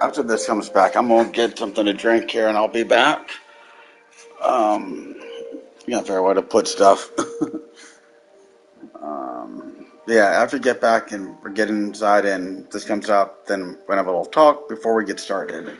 after this comes back, I'm gonna get something to drink here, and I'll be back. You gotta figure out where to put stuff. Yeah, after we get back and we're getting inside, and this comes out, then we're gonna have a little talk before we get started.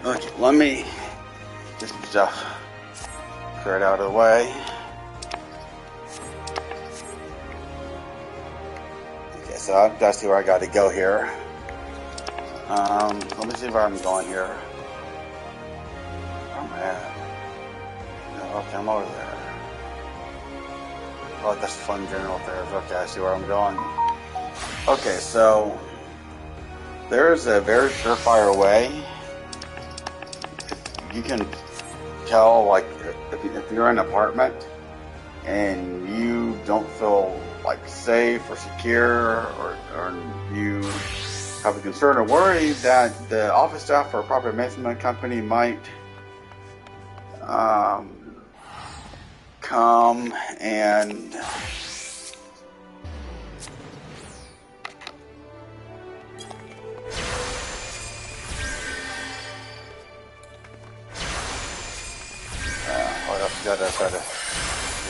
Okay, let me get some stuff cleared out of the way. Okay, so I've got to see where I got to go here. Let me see where I'm going here. Oh man. Okay, I'm over there. Oh, that's fun general affairs. Okay, I see where I'm going. Okay, so there's a very surefire way. You can tell, like, if you're in an apartment and you don't feel like safe or secure, or you have a concern or worry that the office staff or property management company might come and gotta try to do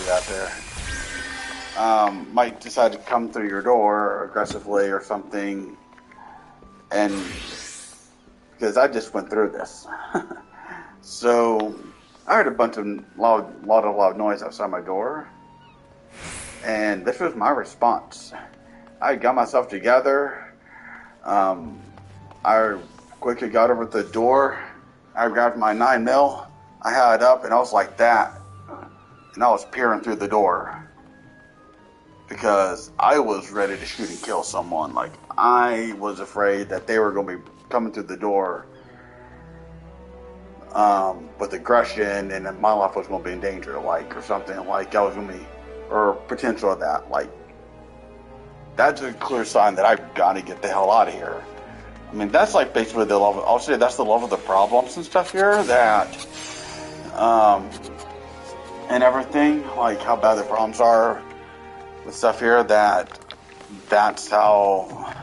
that there. Might decide to come through your door aggressively or something, and because I just went through this, so I heard a bunch of loud noise outside my door, and this was my response. I got myself together. I quickly got over to the door. I grabbed my 9mm. I had it up, and I was like that. And I was peering through the door because I was ready to shoot and kill someone. Like, I was afraid that they were going to be coming through the door with aggression, and that my life was going to be in danger, like, or something. Like, I was going to be, or potential of that. Like, that's a clear sign that I've got to get the hell out of here. I mean, that's like basically the level. I'll say that's the level of the problems and stuff here. That. And everything, like how bad the problems are with stuff here, that's how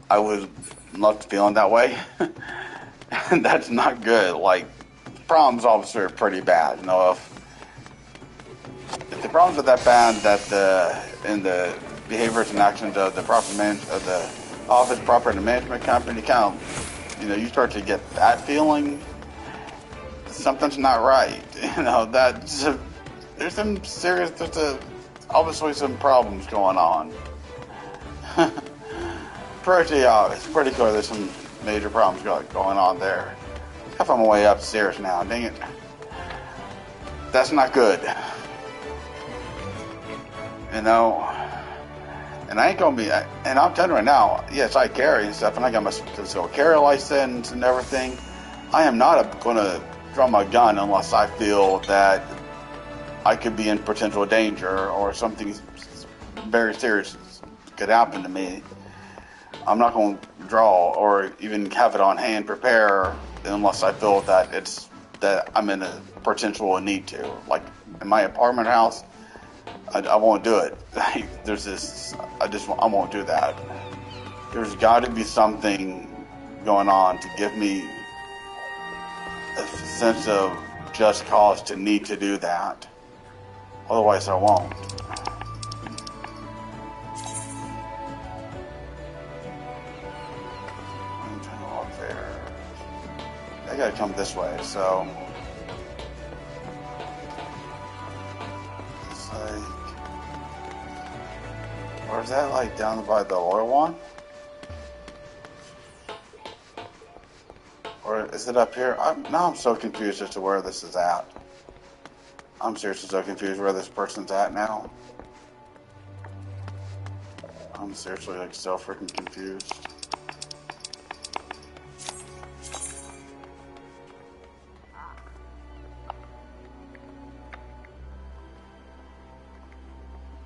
I was left feeling that way. And that's not good. Like, problems obviously are pretty bad. You know, if the problems are that bad that in the behaviors and actions of the of the office property management company kind of, you start to get that feeling. Something's not right. There's some serious, obviously some problems going on. Pretty obvious, pretty clear there's some major problems going on there. If I'm way upstairs now, dang it. That's not good. And I ain't gonna be, and I'm telling you right now, yes, I carry and stuff, and I got my physical carry license and everything. I am not gonna draw my gun unless I feel that I could be in potential danger or something very serious could happen to me. I'm not going to draw or even have it on hand, prepare, unless I feel that I'm in a potential need to. Like in my apartment house, I won't do it. I won't do that. There's got to be something going on to give me a sense of just cause to need to do that. Otherwise, I won't. I gotta come this way, so it's like, or is that like down by the oil one? Or is it up here? Now I'm so confused as to where this is at. I'm seriously so confused where this person's at now. I'm seriously like so freaking confused.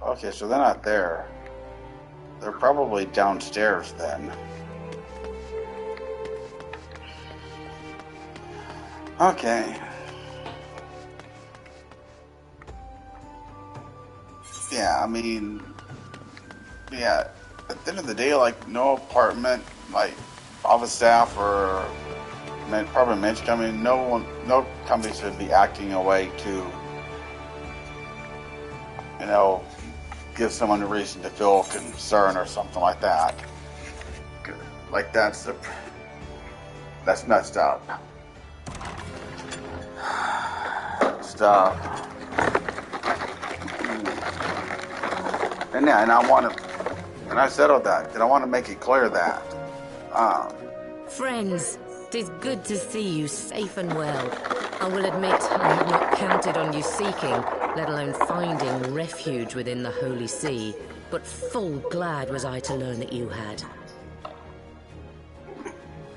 Okay, so they're not there. They're probably downstairs then. Okay. Yeah, I mean, yeah, at the end of the day, like, no apartment, like, office staff or probably management company, no company should be acting a way to, you know, give someone a reason to feel concern or something like that. Like, that's messed up. Stuff. And yeah, and I settled that, and I want to make it clear that. Friends, 'tis good to see you safe and well. I will admit I had not counted on you seeking, let alone finding refuge within the Holy See, but full glad was I to learn that you had.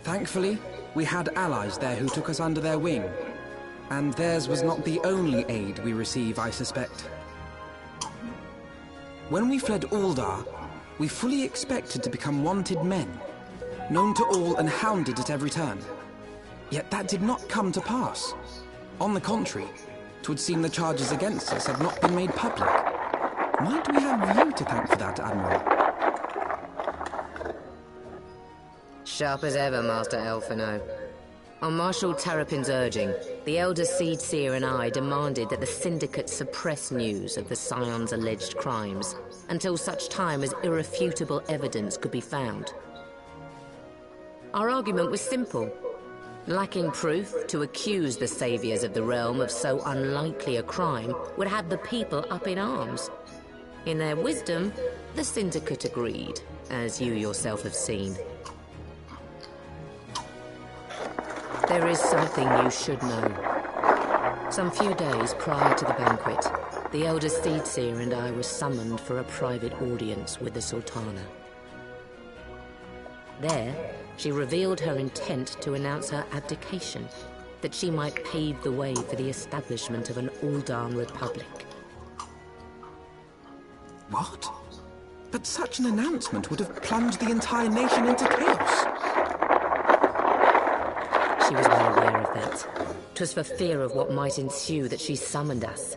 Thankfully, we had allies there who took us under their wing. And theirs was not the only aid we receive, I suspect. When we fled Aldar, we fully expected to become wanted men, known to all and hounded at every turn. Yet that did not come to pass. On the contrary, 'twould seem the charges against us have not been made public. Might we have you to thank for that, Admiral? Sharp as ever, Master Elfino. On Marshal Terrapin's urging, the Elder Seedseer and I demanded that the Syndicate suppress news of the Scion's alleged crimes until such time as irrefutable evidence could be found. Our argument was simple. Lacking proof, to accuse the saviors of the realm of so unlikely a crime would have the people up in arms. In their wisdom, the Syndicate agreed, as you yourself have seen. There is something you should know. Some few days prior to the banquet, the Elder Seedseer and I were summoned for a private audience with the Sultana. There, she revealed her intent to announce her abdication, that she might pave the way for the establishment of an Uldan Republic. What? But such an announcement would have plunged the entire nation into chaos. She was well aware of that. 'Twas for fear of what might ensue that she summoned us.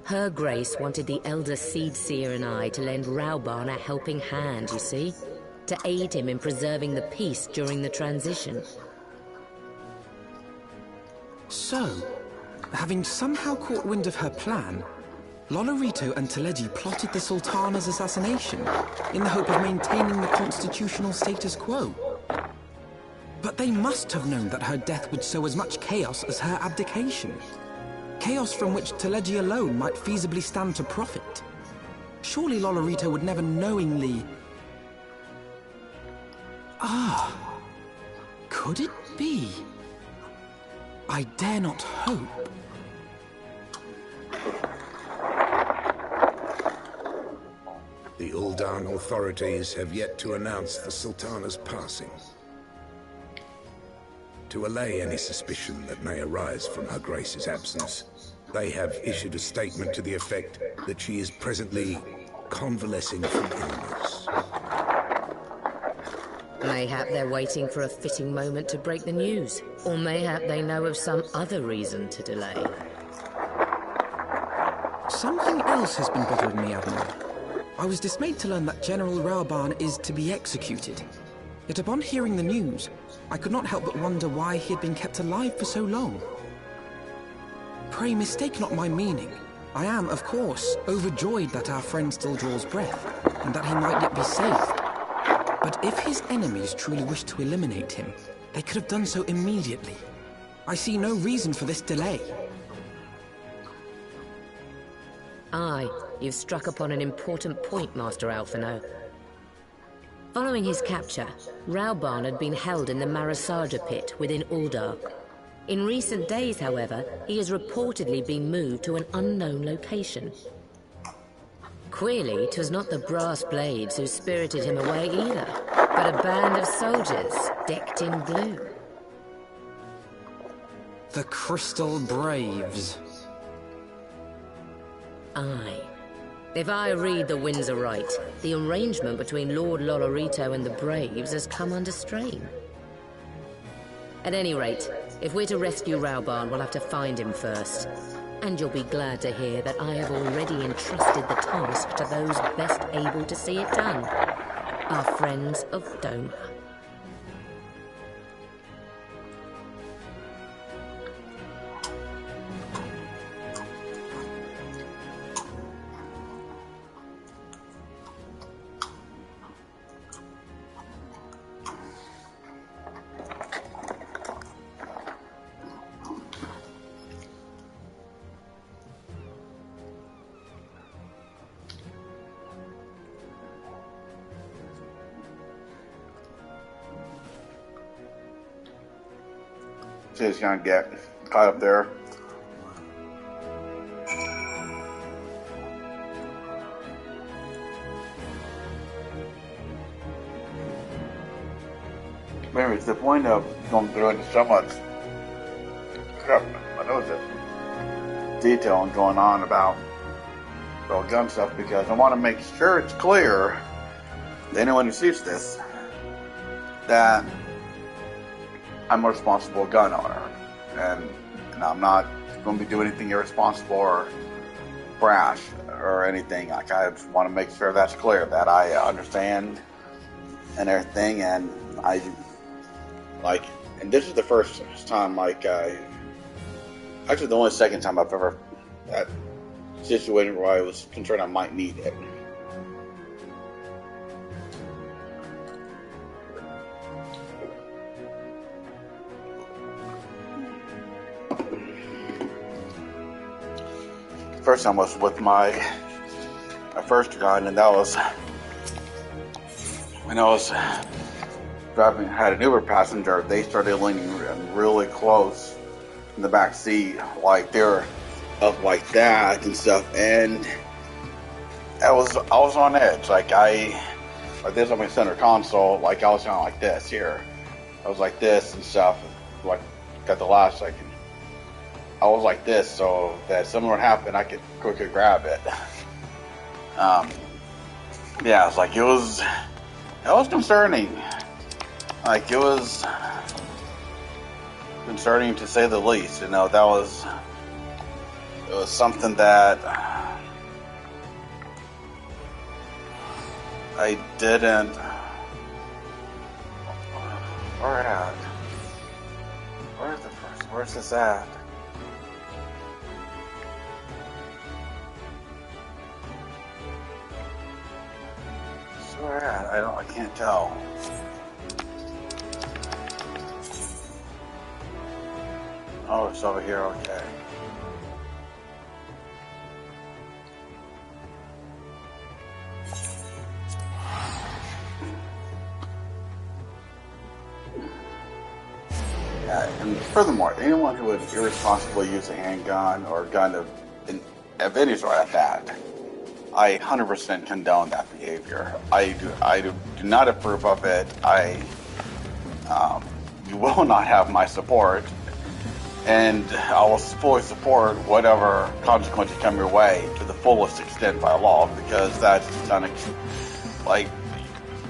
Her Grace wanted the Elder Seedseer and I to lend Rauban a helping hand, you see? To aid him in preserving the peace during the transition. So, having somehow caught wind of her plan, Lolorito and Teleji plotted the Sultana's assassination in the hope of maintaining the constitutional status quo. But they must have known that her death would sow as much chaos as her abdication. Chaos from which Teleji alone might feasibly stand to profit. Surely Lolorito would never knowingly... Ah, could it be? I dare not hope. The Uldan authorities have yet to announce the Sultana's passing. To allay any suspicion that may arise from Her Grace's absence, they have issued a statement to the effect that she is presently convalescing from illness. Mayhap they're waiting for a fitting moment to break the news. Or mayhap they know of some other reason to delay. Something else has been bothering me, Admiral. I was dismayed to learn that General Raoban is to be executed. Yet upon hearing the news, I could not help but wonder why he had been kept alive for so long. Pray mistake not my meaning. I am, of course, overjoyed that our friend still draws breath, and that he might yet be saved. But if his enemies truly wished to eliminate him, they could have done so immediately. I see no reason for this delay. Aye, you've struck upon an important point, Master Alphino. Following his capture, Raoban had been held in the Marasaja pit within Uldark. In recent days, however, he has reportedly been moved to an unknown location. Queerly, 'twas not the brass blades who spirited him away either, but a band of soldiers decked in blue. The Crystal Braves. Aye. If I read the winds aright, the arrangement between Lord Lolorito and the Braves has come under strain. At any rate, if we're to rescue Raoban, we'll have to find him first. And you'll be glad to hear that I have already entrusted the task to those best able to see it done. Our friends of Doma. She's gonna get caught up there. Maybe it's the point of going through into so much crap. I know it's detail and going on about gun stuff because I want to make sure it's clear to anyone who sees this that I'm a responsible gun owner, and I'm not going to be doing anything irresponsible or brash or anything. Like, I just want to make sure that's clear, that I understand and everything, and and this is the first time, actually the only second time I've ever had a situation where I was concerned I might need it. First time was with my first gun, and that was when I was driving. Had an Uber passenger. They started leaning really close in the back seat, like they're up like that and stuff, and I was on edge. Like this on my center console, like I was kind of like this here. I was like this and stuff. Like got the last second. I was like this, so that something would happen, I could quickly grab it. Yeah, it's like it was concerning. Like, it was concerning to say the least. You know, it was something that I didn't. Where at? Where's this at? Where at? I can't tell. Oh, it's over here, okay. Yeah, and furthermore, anyone who would irresponsibly use a handgun or a gun of any sort at that, I 100% condone that behavior. I do not approve of it. you will not have my support, and I will fully support whatever consequences come your way to the fullest extent by law, because that's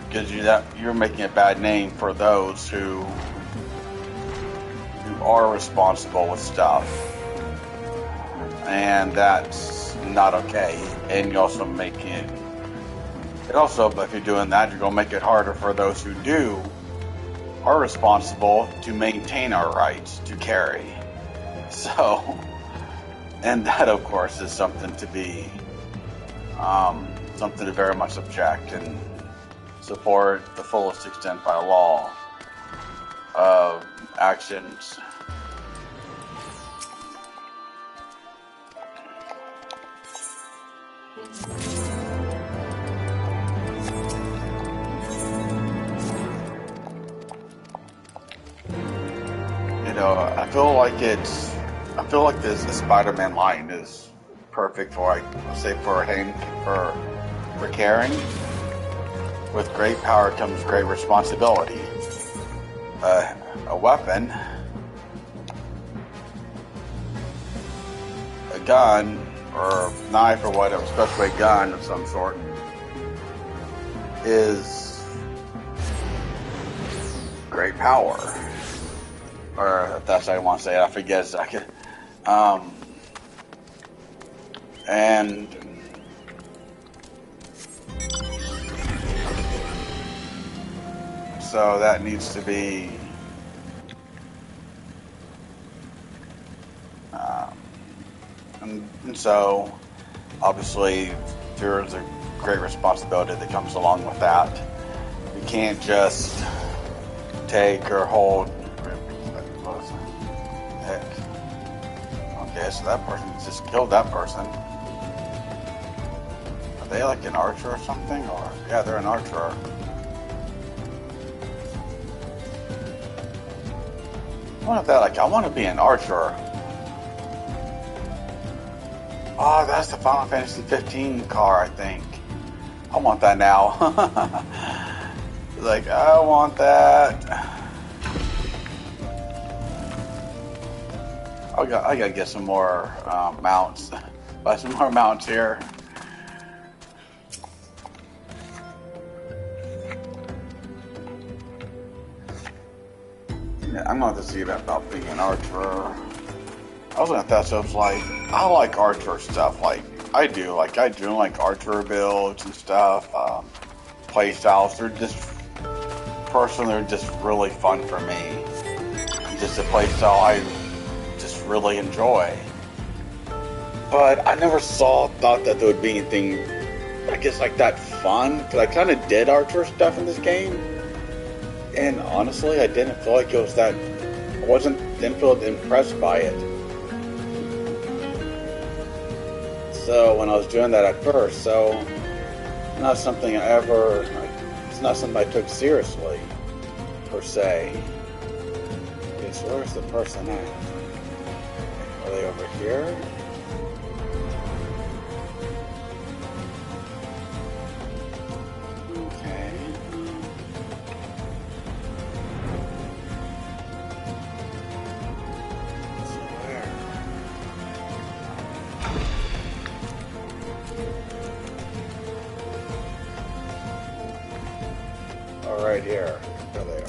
because you're making a bad name for those who are responsible with stuff, and that's not okay. And you're also making it. If you're doing that, you're going to make it harder for those who are responsible to maintain our rights to carry. So, and that, of course, is something to be, something to very much object and support the fullest extent by law of actions. I feel like this Spider-Man line is perfect for, for caring. With great power comes great responsibility. A weapon, a gun, or knife, or whatever, especially a gun of some sort, is great power. Or if that's how I want to say it, I forget a second. And so that needs to be and so obviously there is a great responsibility that comes along with that. You can't just take or hold. Okay, so that person just killed that person. Are they like an archer or something? Or yeah, they're an archer. I want to be an archer. Oh, that's the Final Fantasy 15 car, I think. I want that now. I want that. I gotta get some more mounts. Buy some more mounts here. Yeah, I'm gonna have to see about being an archer. I was gonna test it. I like archer stuff. I do like archer builds and stuff. Play styles. They're just really fun for me. Just a play style I really enjoy. But I never thought that there would be anything, I guess, like that fun, because I kind of did archer stuff in this game, and honestly I didn't feel like it was that, didn't feel impressed by it. So when I was doing that at first, it's not something I took seriously, per se. Okay, so where's the person at? Are they over here? Okay. So where? Oh, right here. There they are.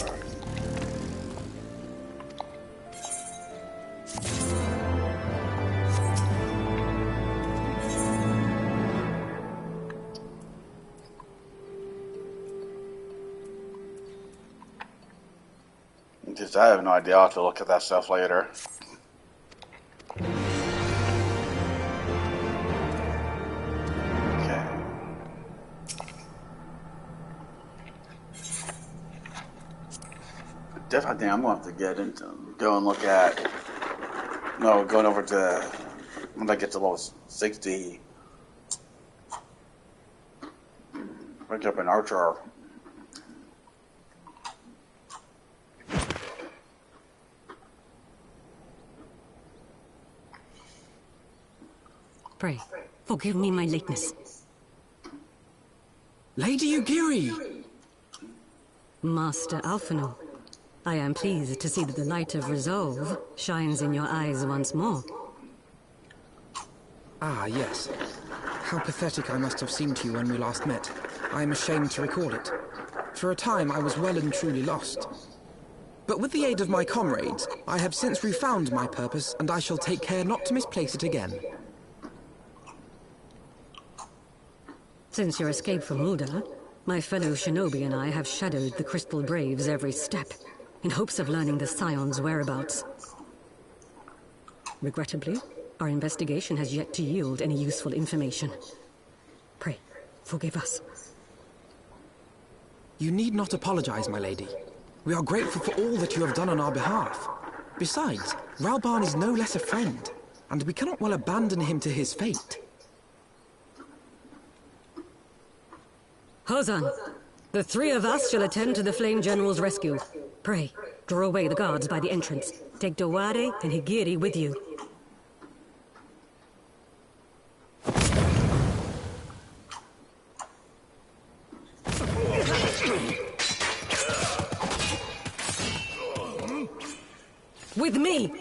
I have no idea. I'll have to look at that stuff later. Okay. Definitely, I'm going to have to go and look at. No, going over to when I get to level 60. Pick up an archer. Pray, forgive me my lateness. Lady Ugiri! Master Alphinaud, I am pleased to see that the light of resolve shines in your eyes once more. Ah, yes. How pathetic I must have seemed to you when we last met. I am ashamed to recall it. For a time, I was well and truly lost. But with the aid of my comrades, I have since refound my purpose, and I shall take care not to misplace it again. Since your escape from Ulda, my fellow shinobi and I have shadowed the Crystal Braves every step, in hopes of learning the Scion's whereabouts. Regrettably, our investigation has yet to yield any useful information. Pray, forgive us. You need not apologize, my lady. We are grateful for all that you have done on our behalf. Besides, Ralban is no less a friend, and we cannot well abandon him to his fate. Hozan, the three of us shall attend to the Flame General's rescue. Pray, draw away the guards by the entrance. Take Dowade and Higiri with you. With me!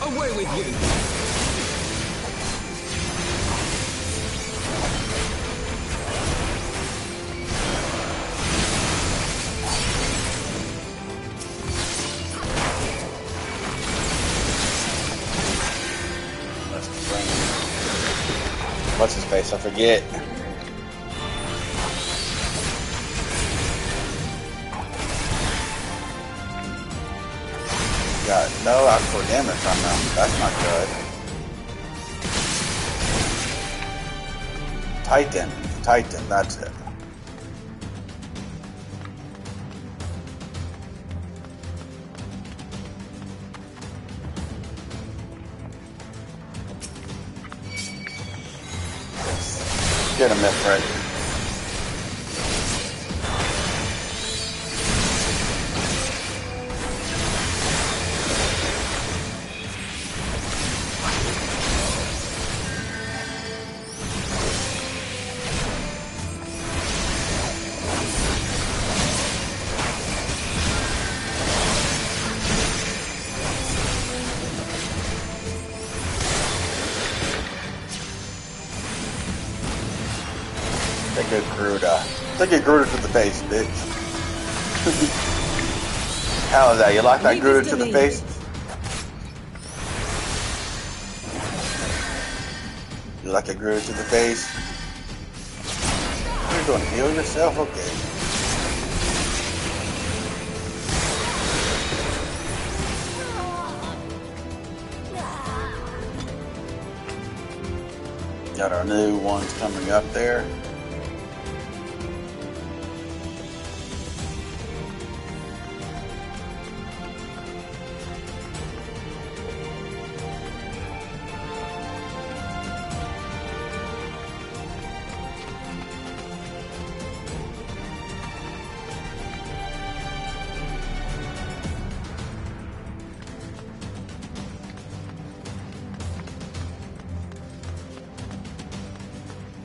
Away with you! What's his face? I forget. Got no actual damage from them. That's not good. Titan, that's it. Get him, Ifrit. Take a Gruda to the face, bitch. How is that? You like that Gruda to the face? You like a Gruda to the face? You're going to heal yourself? Okay. Got our new ones coming up there.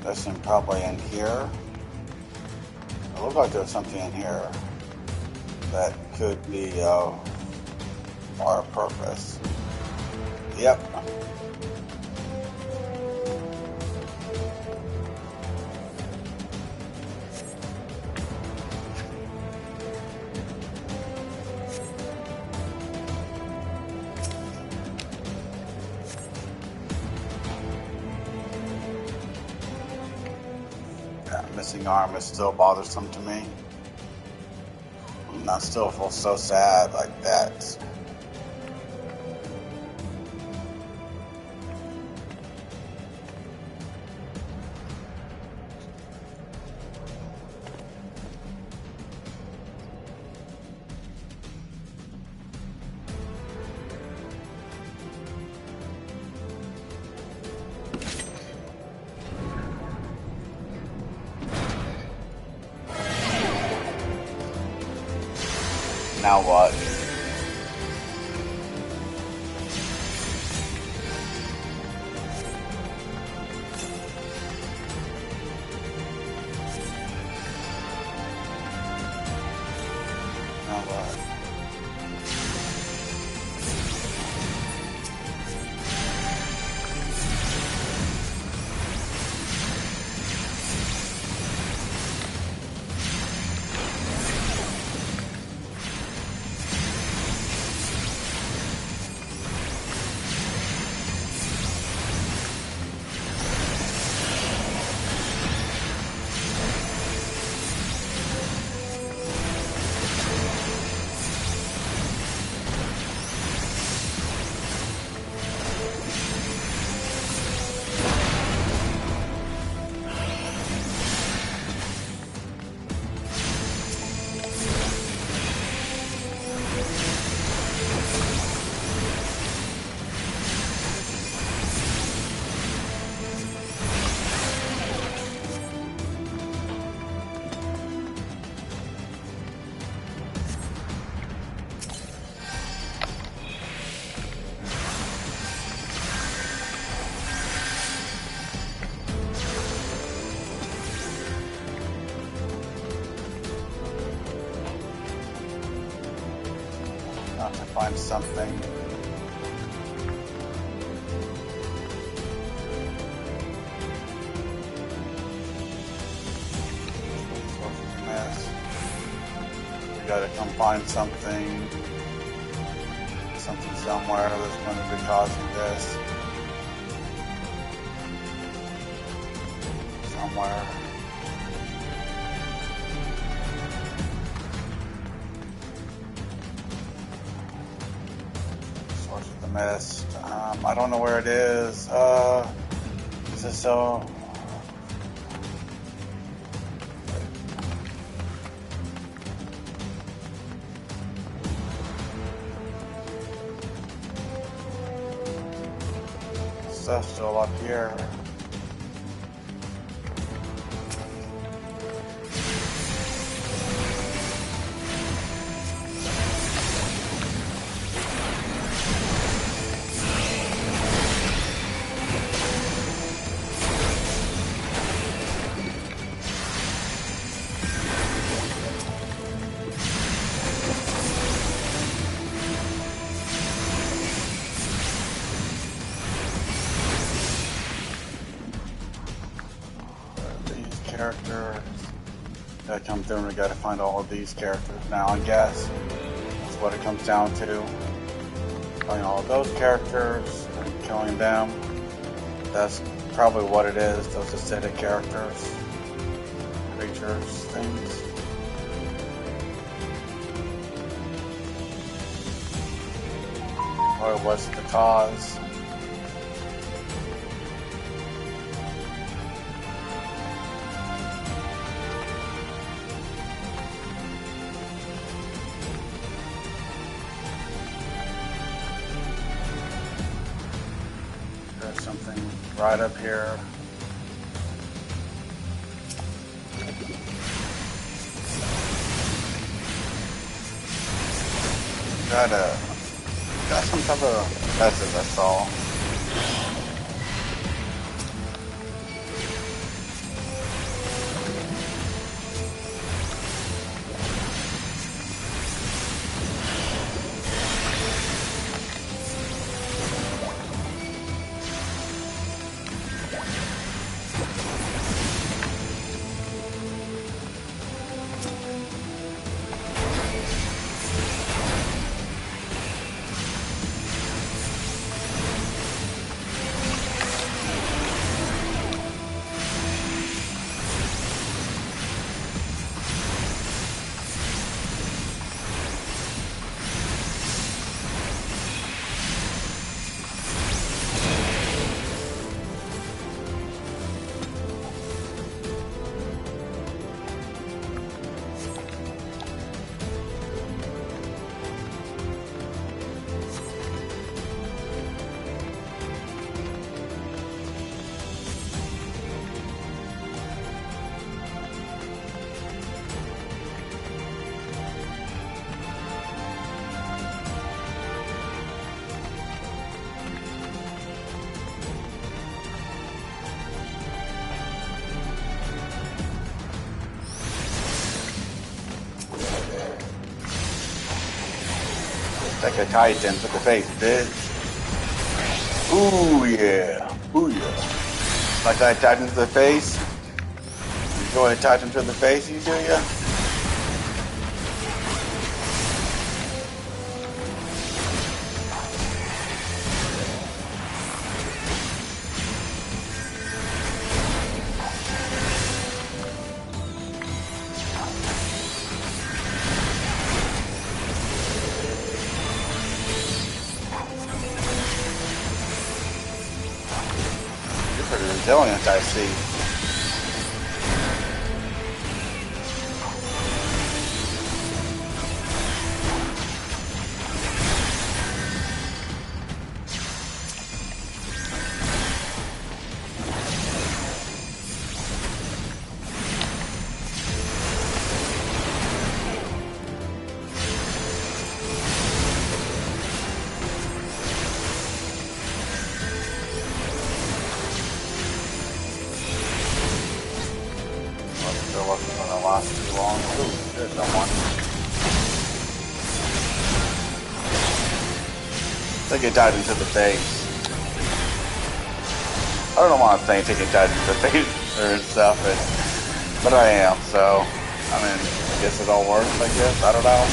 There's some probably in here. It looks like there's something in here that could be or a purpose. Yep. That missing arm is still bothersome to me. And I still feel so sad like that. Now what? Now what? Not to find something. Mess. We gotta come find something. Something somewhere that's going to be causing this. Somewhere. Source of the mist. I don't know where it is. Is this so? Stuff's still up here. Characters that come through, and we gotta find all of these characters now, I guess. That's what it comes down to. Finding all of those characters and killing them. That's probably what it is, those acidic characters. Creatures, things. Or what's the cause? Something right up here. Got some type of message I saw. Take a Titan to the face, bitch. Ooh yeah. Ooh yeah. Like that Titan to the face. Enjoy a Titan to the face, you do ya? Resilient, I see. Take a Titan to the face. I don't know why I'm saying take a Titan to the face or stuff, but I am, so I mean, I guess it all works, I guess. I don't know.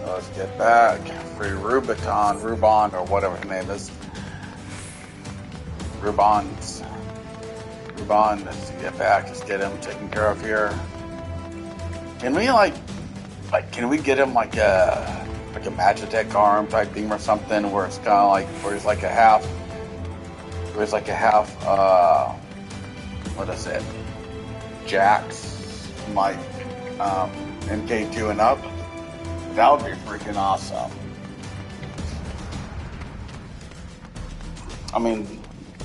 Let's get back. Free Rubon, or whatever his name is. Rubon, let's get back. Let's get him taken care of here. Can we can we get him like a Magitech arm type thing or something, where it's kind of like, where he's like a half, what is it? Jax, like MK2 and up. That would be freaking awesome. I mean,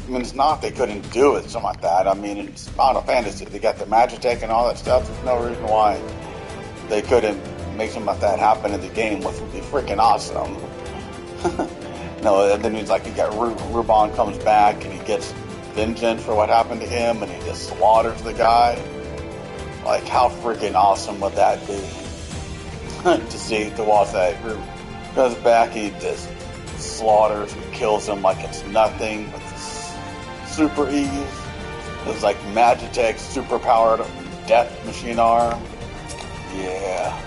it's not they couldn't do it, something like that. I mean, it's Final Fantasy. They got the Magitech and all that stuff. There's no reason why they couldn't make something like that happen in the game, which would be freaking awesome. No, and then he's like, you got Rubon comes back and he gets vengeance for what happened to him, and he just slaughters the guy. Like, how freaking awesome would that be? to watch that. Goes back, he just slaughters and kills him like it's nothing with super ease. It's like Magitech super powered death machine arm. Yeah.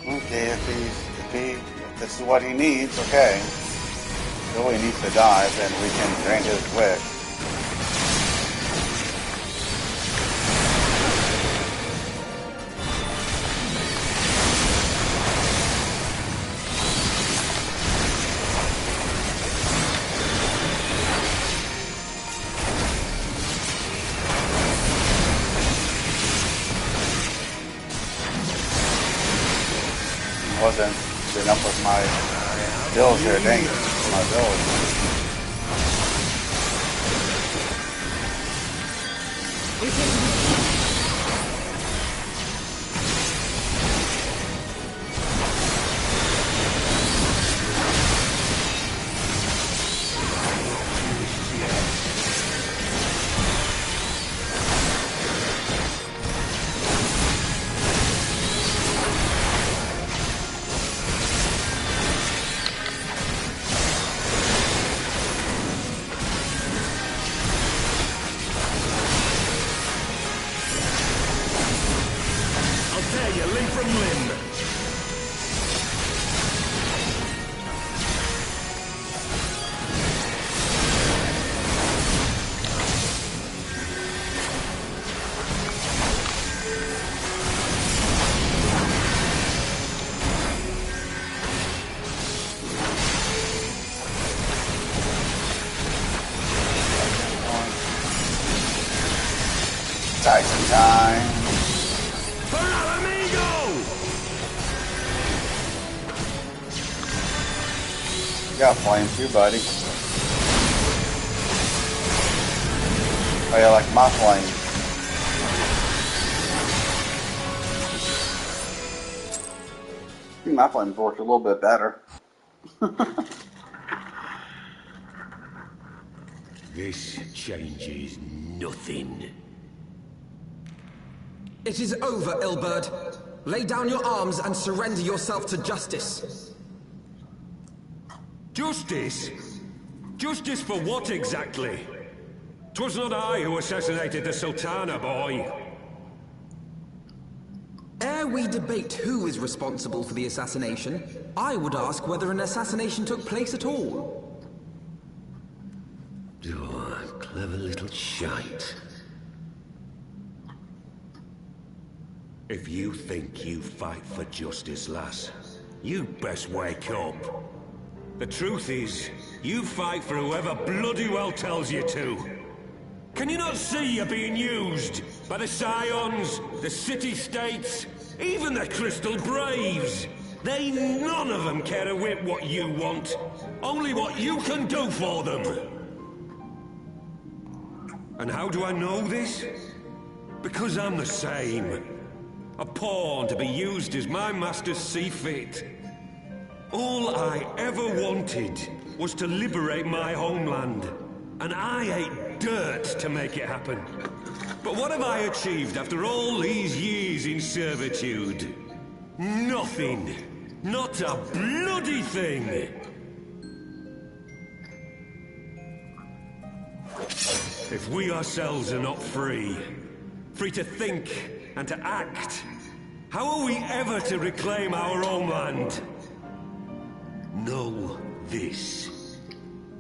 Okay, if this is what he needs, okay. If he needs to die, then we can grant his wish. Wasn't getting up with my bills here, dang it, my bills. Got flame too, buddy. Oh, yeah, like my flame. I think my flames worked a little bit better. This changes nothing. It is over, Ilberd. Lay down your arms and surrender yourself to justice. Justice? Justice for what exactly? 'Twas not I who assassinated the Sultana, boy. Ere we debate who is responsible for the assassination, I would ask whether an assassination took place at all. Oh, clever little shite. If you think you fight for justice, lass, you'd best wake up. The truth is, you fight for whoever bloody well tells you to. Can you not see you're being used? By the Scions, the City-States, even the Crystal Braves? They none of them care a whit what you want. Only what you can do for them. And how do I know this? Because I'm the same. A pawn to be used as my masters see fit. All I ever wanted was to liberate my homeland. And I ate dirt to make it happen. But what have I achieved after all these years in servitude? Nothing. Not a bloody thing. If we ourselves are not free, free to think and to act, how are we ever to reclaim our homeland? Know this.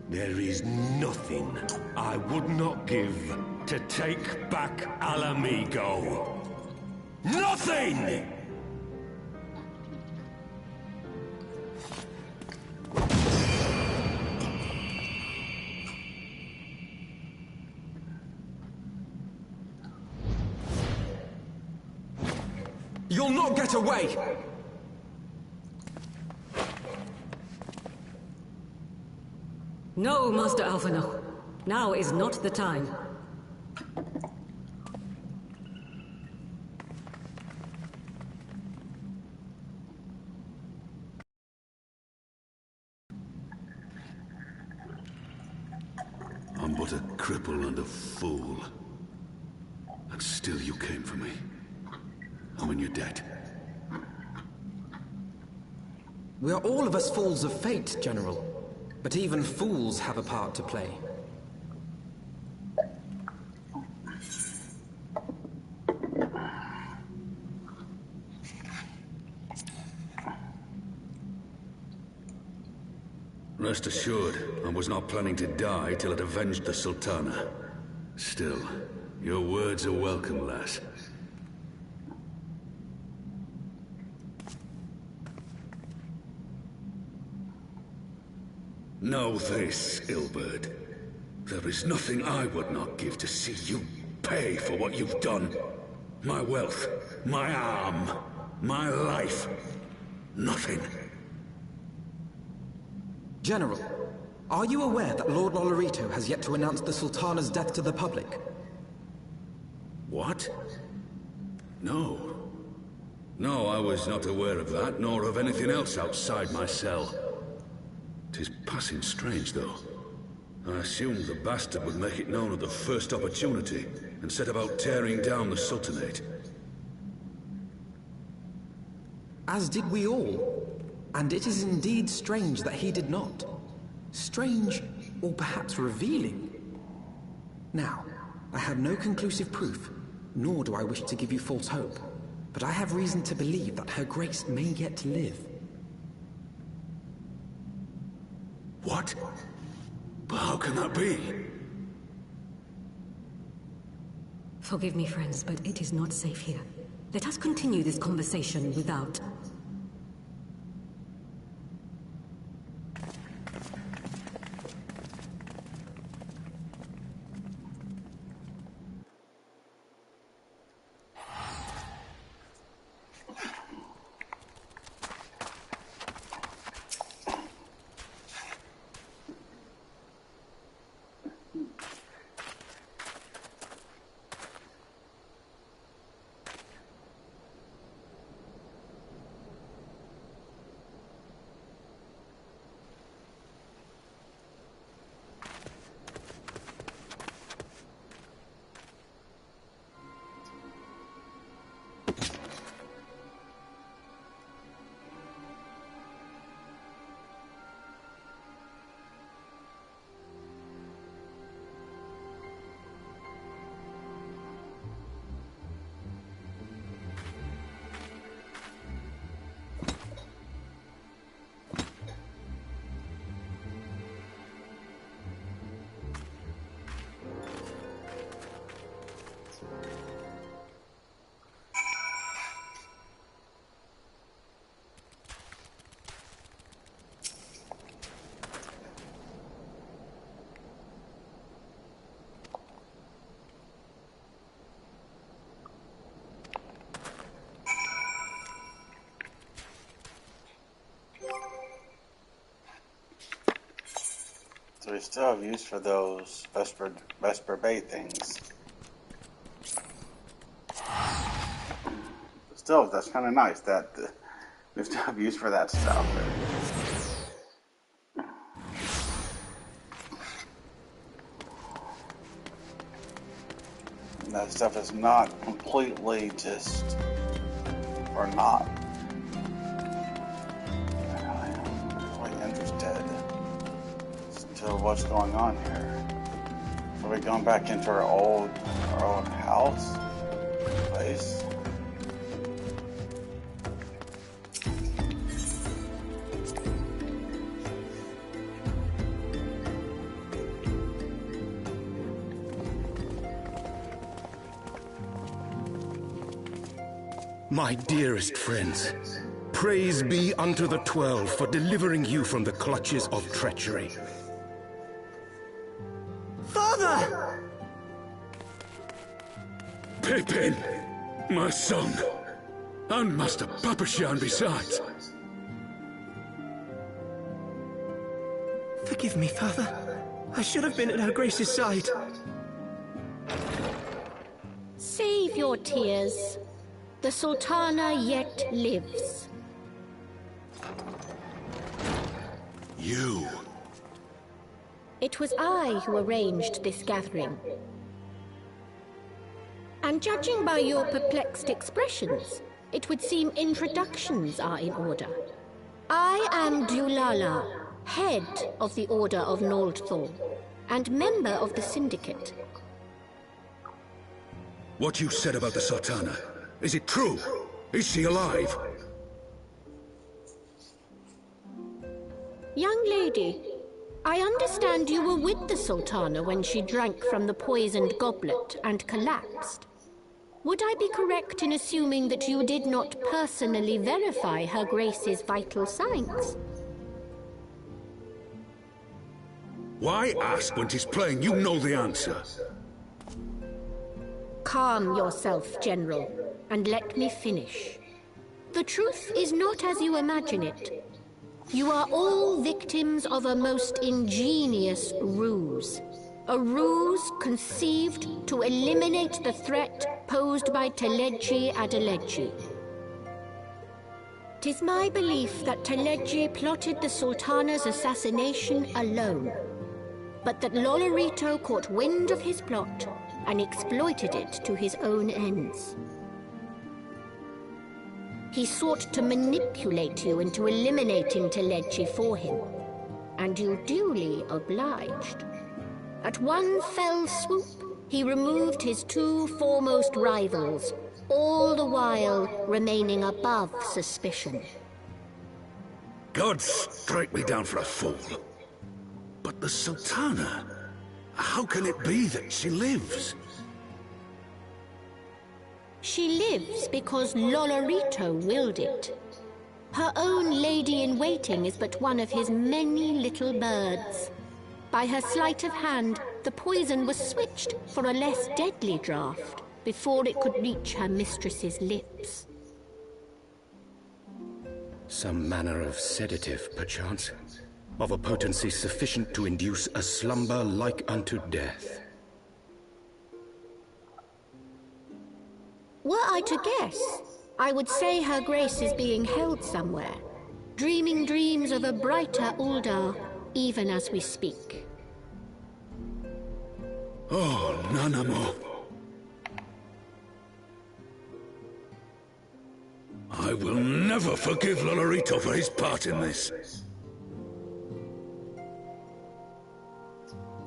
There is nothing I would not give to take back Alamigo. Nothing! You'll not get away! No, Master Alphinaud. Now is not the time. I'm but a cripple and a fool. And still you came for me. And when you're dead. We are all of us fools of fate, General. But even fools have a part to play. Rest assured, I was not planning to die till I'd avenged the Sultana. Still, your words are welcome, lass. Know this, Ilberd. There is nothing I would not give to see you pay for what you've done. My wealth, my arm, my life. Nothing. General, are you aware that Lord Lolorito has yet to announce the Sultana's death to the public? What? No. No, I was not aware of that, nor of anything else outside my cell. 'Tis passing strange, though. I assumed the bastard would make it known at the first opportunity, and set about tearing down the Sultanate. As did we all. And it is indeed strange that he did not. Strange, or perhaps revealing. Now, I have no conclusive proof, nor do I wish to give you false hope, but I have reason to believe that Her Grace may yet live. What? But how can that be? Forgive me, friends, but it is not safe here. Let us continue this conversation without... So we still have use for those Vesper Bay things. Still, that's kind of nice that we still have use for that stuff. And that stuff is not completely just, or not. I'm really interested to what's going on here. Are we going back into our old house place? My dearest friends, praise be unto the 12 for delivering you from the clutches of treachery. Father! Pippin, my son, and Master Papashan besides. Forgive me, Father. I should have been at Her Grace's side. Save your tears. The Sultana yet lives. You. It was I who arranged this gathering. And judging by your perplexed expressions, it would seem introductions are in order. I am Dulala, head of the Order of Noldthor, and member of the Syndicate. What you said about the Sultana, is it true? Is she alive? Young lady, I understand you were with the Sultana when she drank from the poisoned goblet and collapsed. Would I be correct in assuming that you did not personally verify Her Grace's vital signs? Why ask when 'tis plain you know the answer? Calm yourself, General, and let me finish. The truth is not as you imagine it. You are all victims of a most ingenious ruse. A ruse conceived to eliminate the threat posed by Teleji Adeleji. 'Tis my belief that Teleji plotted the Sultana's assassination alone, but that Lolorito caught wind of his plot and exploited it to his own ends. He sought to manipulate you into eliminating Teleji for him, and you duly obliged. At one fell swoop, he removed his two foremost rivals, all the while remaining above suspicion. God strike me down for a fool. But the Sultana, how can it be that she lives? She lives because Lolorito willed it. Her own lady-in-waiting is but one of his many little birds. By her sleight of hand, the poison was switched for a less deadly draught before it could reach her mistress's lips. Some manner of sedative, perchance, of a potency sufficient to induce a slumber like unto death. Were I to guess, I would say Her Grace is being held somewhere, dreaming dreams of a brighter Uldar, even as we speak. Oh, Nanamo. I will never forgive Lolorito for his part in this.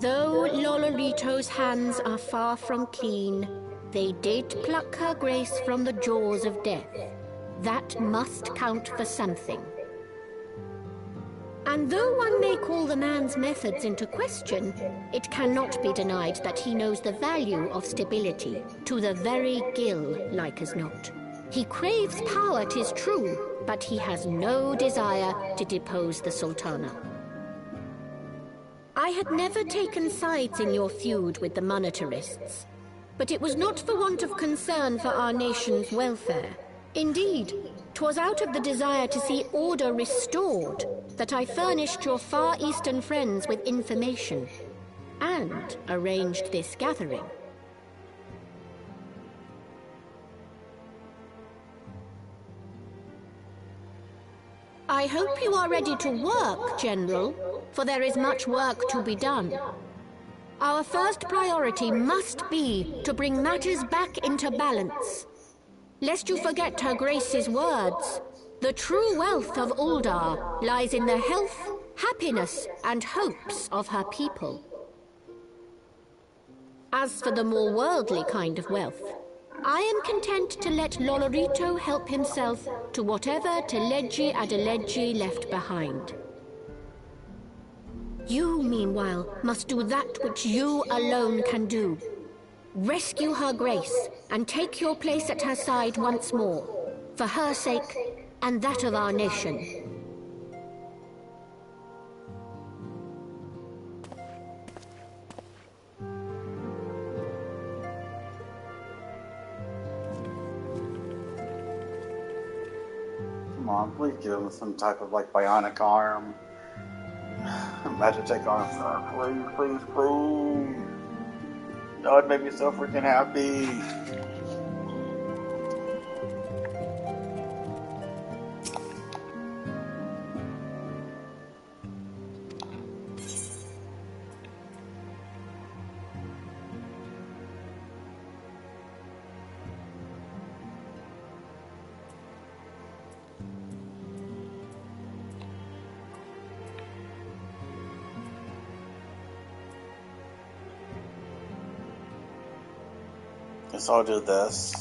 Though Lolorito's hands are far from clean, they did pluck Her Grace from the jaws of death. That must count for something. And though one may call the man's methods into question, it cannot be denied that he knows the value of stability, to the very gill, like as not. He craves power, 'tis true, but he has no desire to depose the Sultana. I had never taken sides in your feud with the monetarists, but it was not for want of concern for our nation's welfare. Indeed, 'Twas out of the desire to see order restored that I furnished your Far Eastern friends with information and arranged this gathering. I hope you are ready to work, General, for there is much work to be done. Our first priority must be to bring matters back into balance. Lest you forget Her Grace's words, the true wealth of Uldar lies in the health, happiness, and hopes of her people. As for the more worldly kind of wealth, I am content to let Lolorito help himself to whatever Teleji Adeleji left behind. You, meanwhile, must do that which you alone can do. Rescue Her Grace and take your place at her side once more, for her sake and that of our nation. Come on, please give him some type of like bionic arm. Magic arm, please, please, please. Oh, it made me so freaking happy. Guess I'll do this.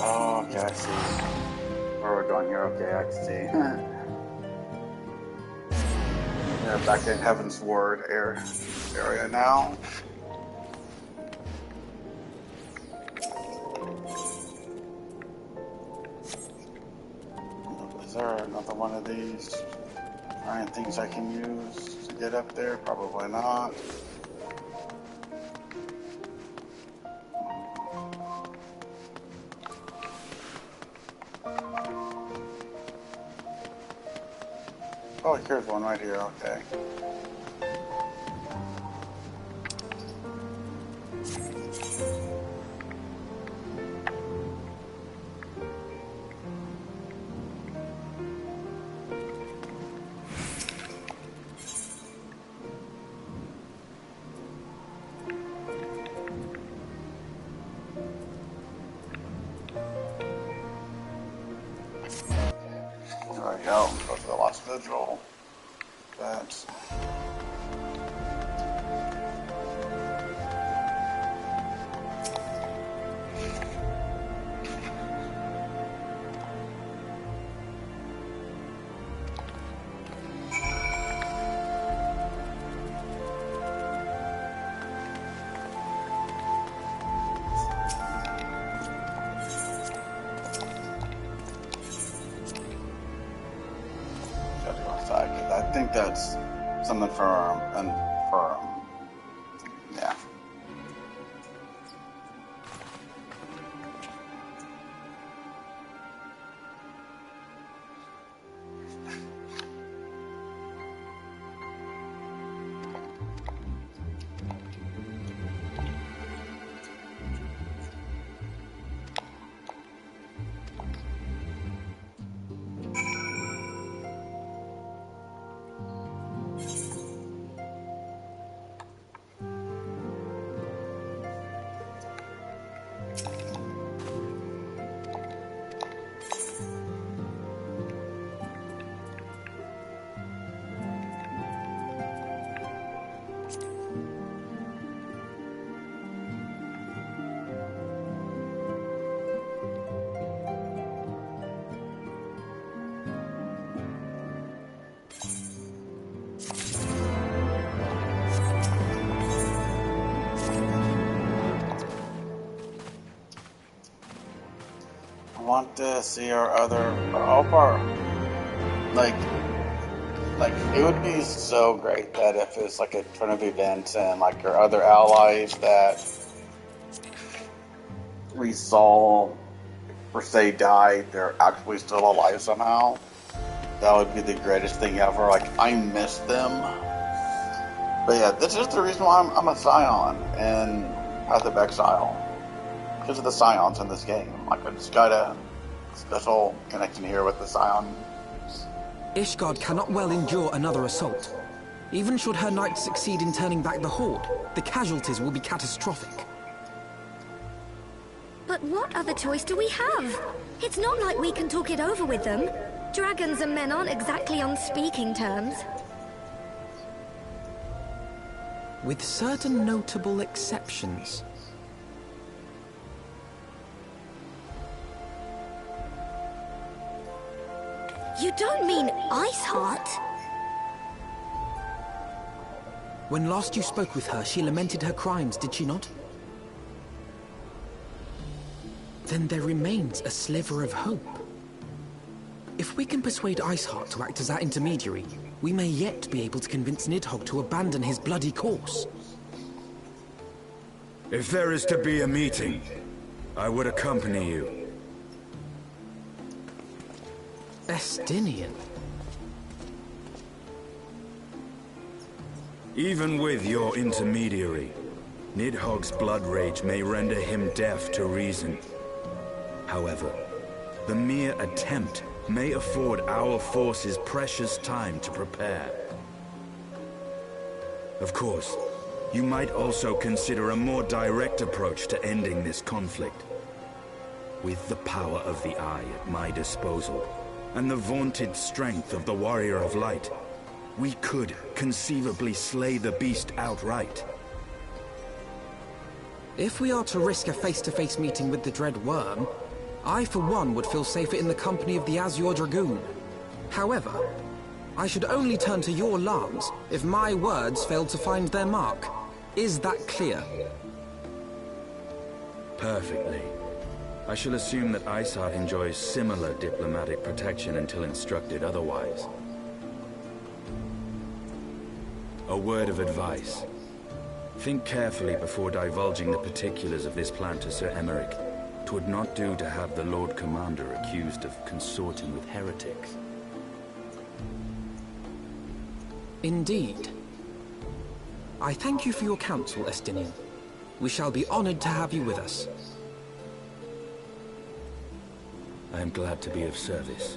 Oh, okay, I see. Where we're going here, okay, I can see. Yeah, back in Heavensword area now. Is there another one of these giant things I can use to get up there? Probably not. Oh, here's one right here, okay. There we go, go to the last vigil. That's... I think that's something for yeah. want to see our other, all of our, like, it would be so great that if it's like a turn of events and like our other allies that we saw, per se, died, they're actually still alive somehow. That would be the greatest thing ever. Like, I miss them. But yeah, this is the reason why I'm a Scion in Path of Exile. Because of the Scions in this game. Like, I just got a special connection here with the Scion. Ishgard cannot well endure another assault. Even should her knights succeed in turning back the Horde, the casualties will be catastrophic. But what other choice do we have? It's not like we can talk it over with them. Dragons and men aren't exactly on speaking terms. With certain notable exceptions. You don't mean Iceheart? When last you spoke with her, she lamented her crimes, did she not? Then there remains a sliver of hope. If we can persuade Iceheart to act as our intermediary, we may yet be able to convince Nidhogg to abandon his bloody course. If there is to be a meeting, I would accompany you. Estinian. Even with your intermediary, Nidhogg's blood rage may render him deaf to reason. However, the mere attempt may afford our forces precious time to prepare. Of course, you might also consider a more direct approach to ending this conflict. With the power of the Eye at my disposal, and the vaunted strength of the Warrior of Light, we could conceivably slay the beast outright. If we are to risk a face-to-face meeting with the Dread Worm, I for one would feel safer in the company of the Azure Dragoon. However, I should only turn to your Lance if my words failed to find their mark. Is that clear? Perfectly. I shall assume that Iceheart enjoys similar diplomatic protection until instructed otherwise. A word of advice. Think carefully before divulging the particulars of this plan to Sir Emmerich. 'Twould not do to have the Lord Commander accused of consorting with heretics. Indeed. I thank you for your counsel, Estinian. We shall be honored to have you with us. I am glad to be of service.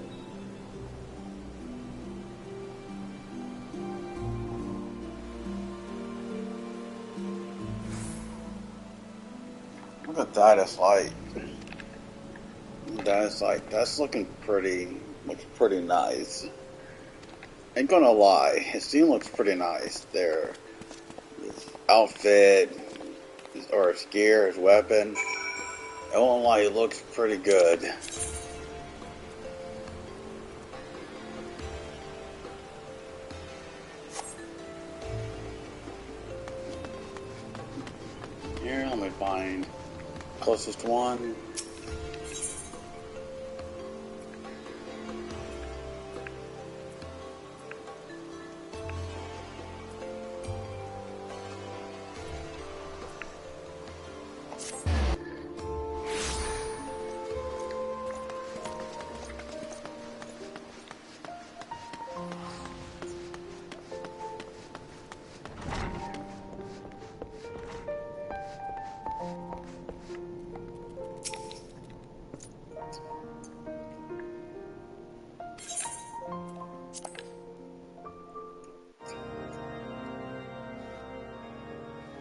Look at that, it's like... That's like, that's looks pretty nice. Ain't gonna lie, his scene looks pretty nice there. His outfit, or his gear, his weapon. I won't lie, it looks pretty good. Here, let me find closest one.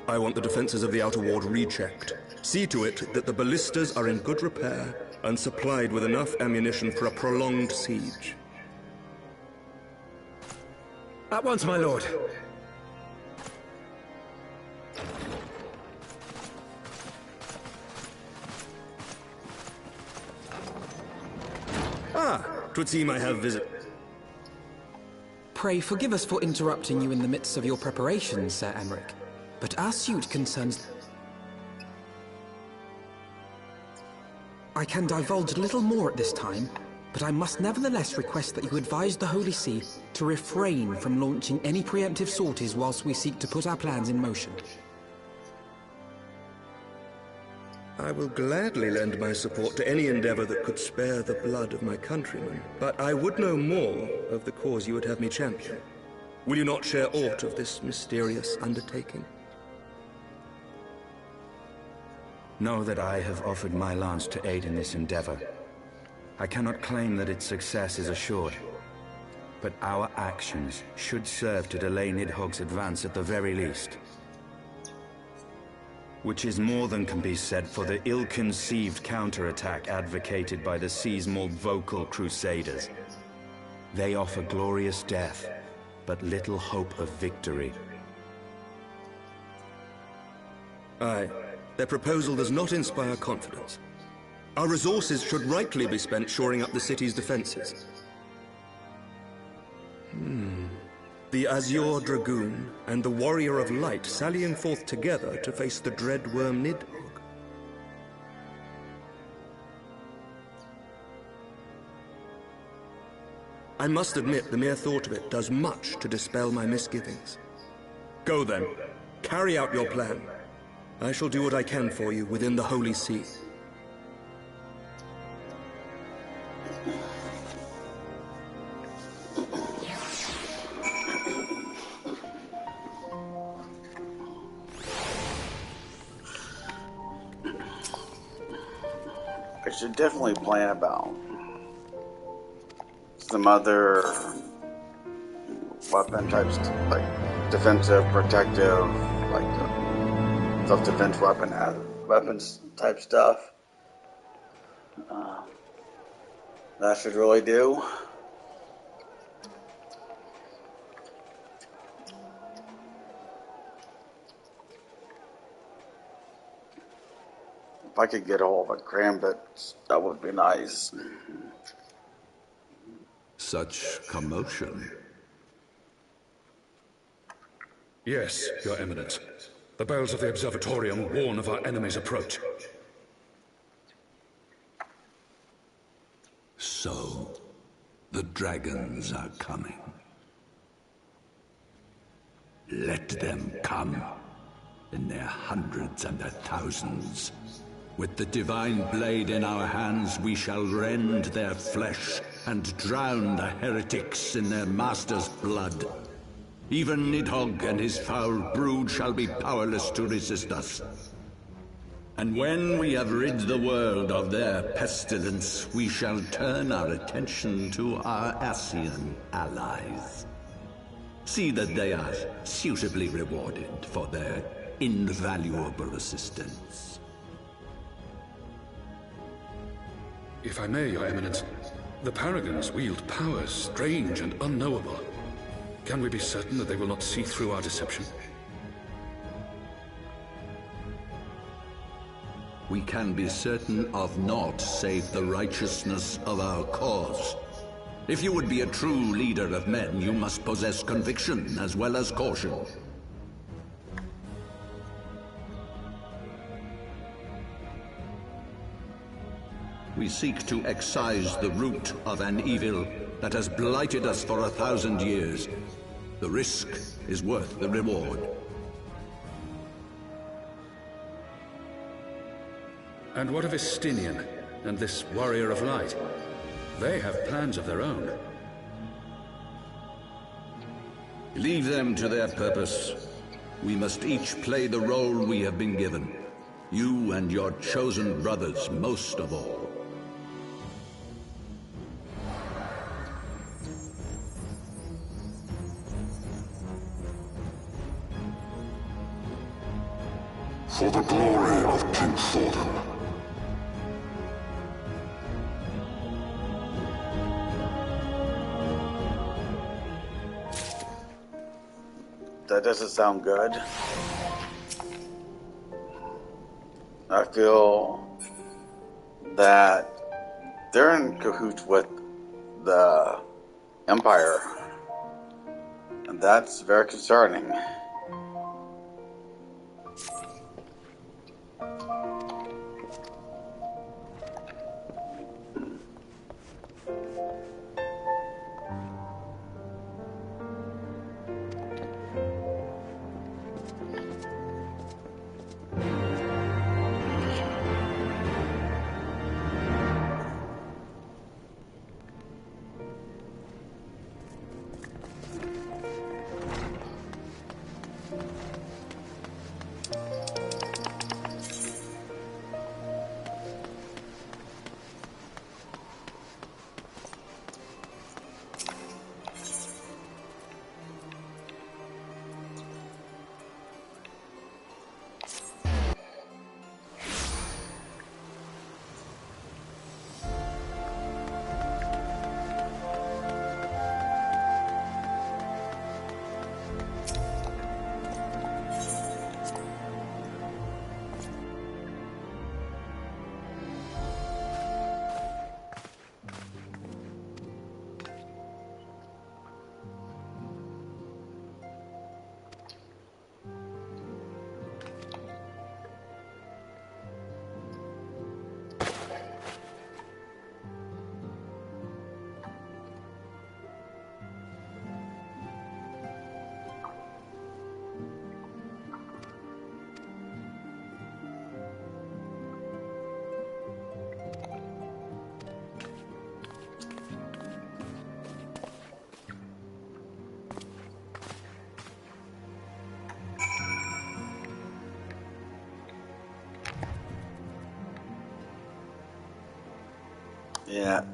I want the defenses of the Outer Ward rechecked. See to it that the ballistas are in good repair and supplied with enough ammunition for a prolonged siege. At once, my lord. Ah, 'twould seem I have visit. Pray forgive us for interrupting you in the midst of your preparations, Sir Emmerich. But our suit concerns... I can divulge little more at this time, but I must nevertheless request that you advise the Holy See to refrain from launching any preemptive sorties whilst we seek to put our plans in motion. I will gladly lend my support to any endeavor that could spare the blood of my countrymen, but I would know more of the cause you would have me champion. Will you not share aught of this mysterious undertaking? Know that I have offered my lance to aid in this endeavor. I cannot claim that its success is assured, but our actions should serve to delay Nidhogg's advance at the very least. Which is more than can be said for the ill-conceived counterattack advocated by the sea's more vocal crusaders. They offer glorious death, but little hope of victory. Aye, their proposal does not inspire confidence. Our resources should rightly be spent shoring up the city's defenses. The Azure Dragoon and the Warrior of Light sallying forth together to face the dread worm Nidhogg. I must admit the mere thought of it does much to dispel my misgivings. Go then, carry out your plan. I shall do what I can for you within the Holy See. I should definitely plan about some other weapon types, like defensive, protective, like self-defense weapons type stuff. That should really do. If I could get a hold of a Crambit, that would be nice. Such commotion. Yes, Your Eminence. The bells of the Observatorium warn of our enemy's approach. So, the dragons are coming. Let them come, in their hundreds and their thousands. With the divine blade in our hands, we shall rend their flesh and drown the heretics in their master's blood. Even Nidhogg and his foul brood shall be powerless to resist us. And when we have rid the world of their pestilence, we shall turn our attention to our Ascian allies. See that they are suitably rewarded for their invaluable assistance. If I may, Your Eminence, the Paragons wield powers strange and unknowable. Can we be certain that they will not see through our deception? We can be certain of naught save the righteousness of our cause. If you would be a true leader of men, you must possess conviction as well as caution. We seek to excise the root of an evil that has blighted us for 1,000 years. The risk is worth the reward. And what of Estinian and this Warrior of Light? They have plans of their own. Leave them to their purpose. We must each play the role we have been given. You and your chosen brothers most of all. For the glory of King Thordan. That doesn't sound good. I feel that they're in cahoots with the Empire, and that's very concerning. Yeah.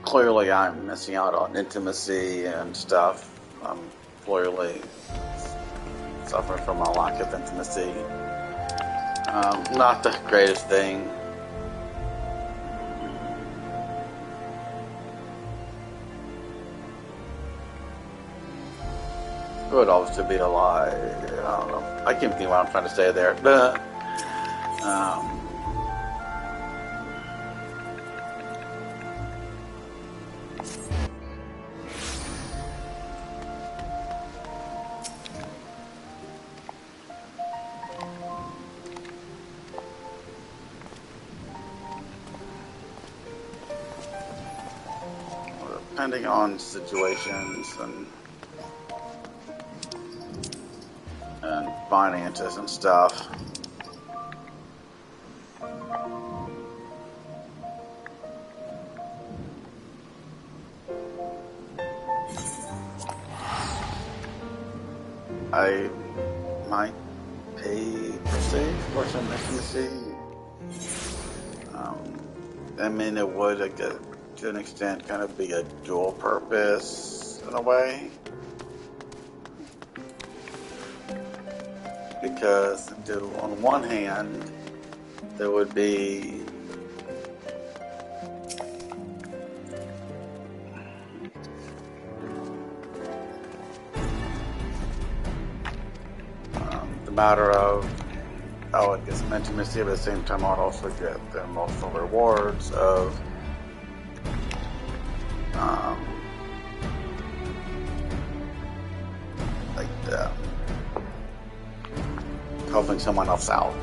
Clearly, I'm missing out on intimacy and stuff. I'm clearly suffering from a lack of intimacy. Not the greatest thing. It would obviously be a lie. I don't know. I can't think what I'm trying to say there. Depending on situations and finances and stuff. I might pay per se for some intimacy. I mean, it would, to an extent, kind of be a dual purpose in a way. Because on one hand, there would be the matter of, I get some intimacy, but at the same time I'd also get the emotional rewards of helping someone else out.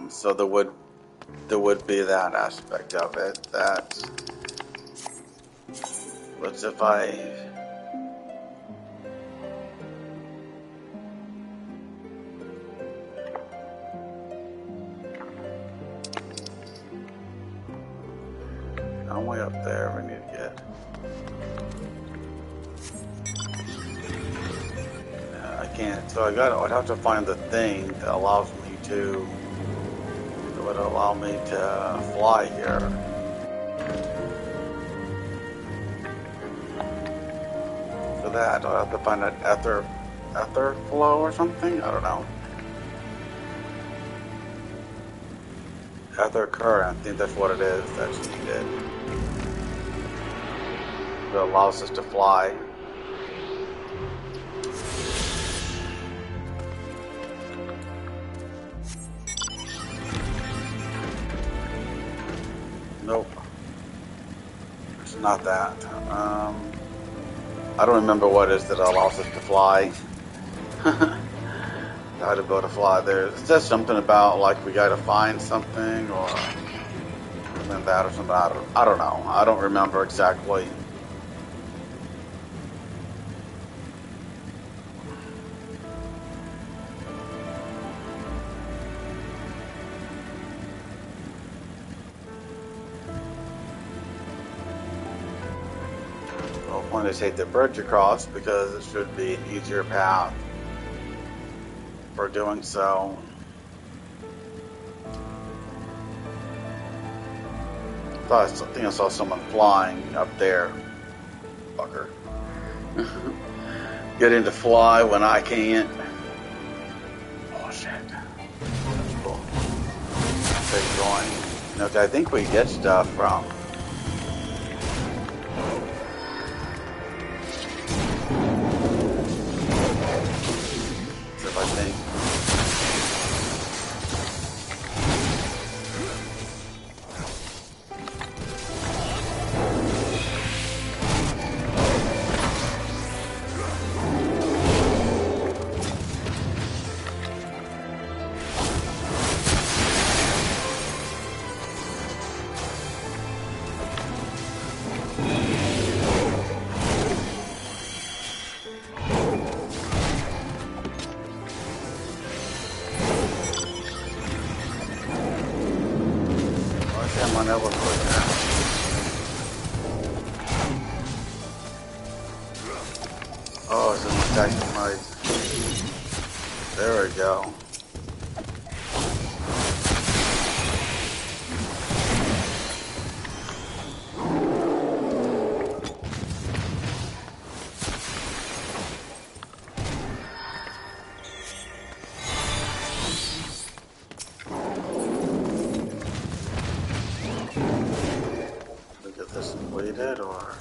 So there would be that aspect of it. That what's if I I'm way up there. We need to get. I can't. So I'd have to find the thing that allows me to. That would allow me to fly here. For that, I'll have to find an ether flow or something. I don't know. Ether current. I think that's what it is that's needed. That allows us to fly. Nope. It's not that. I don't remember what it is that allows us to fly. How to be able to fly there. It says something about like we gotta find something or something that or something. I don't know. I don't remember exactly. Well, I just take the bridge across because it should be an easier path for doing so. I think I saw someone flying up there. Fucker. Getting to fly when I can't. Oh shit. That's cool. Keep going. Okay, I think we get stuff from. I think. Oh, it's an attack right. There we go. Completed, or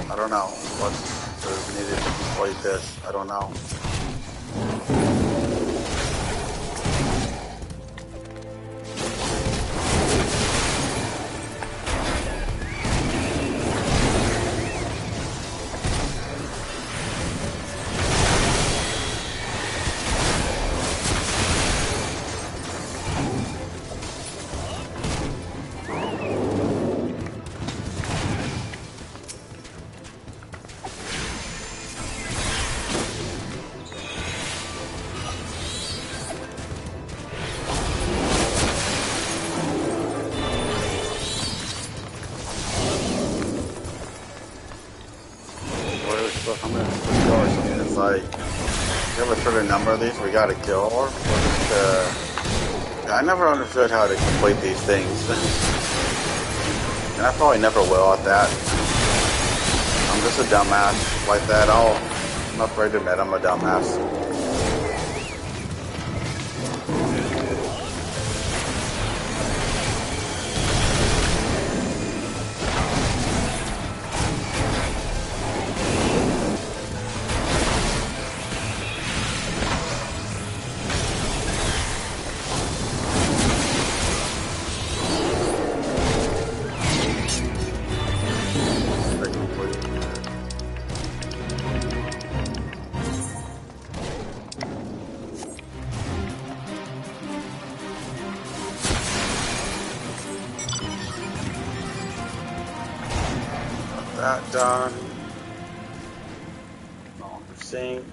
I don't know what is needed to complete this. I don't know. Number of these we gotta kill, or I never understood how to complete these things, and I probably never will at that. I'm just a dumbass like that. I'm not afraid to admit I'm a dumbass. That done. Longer sync.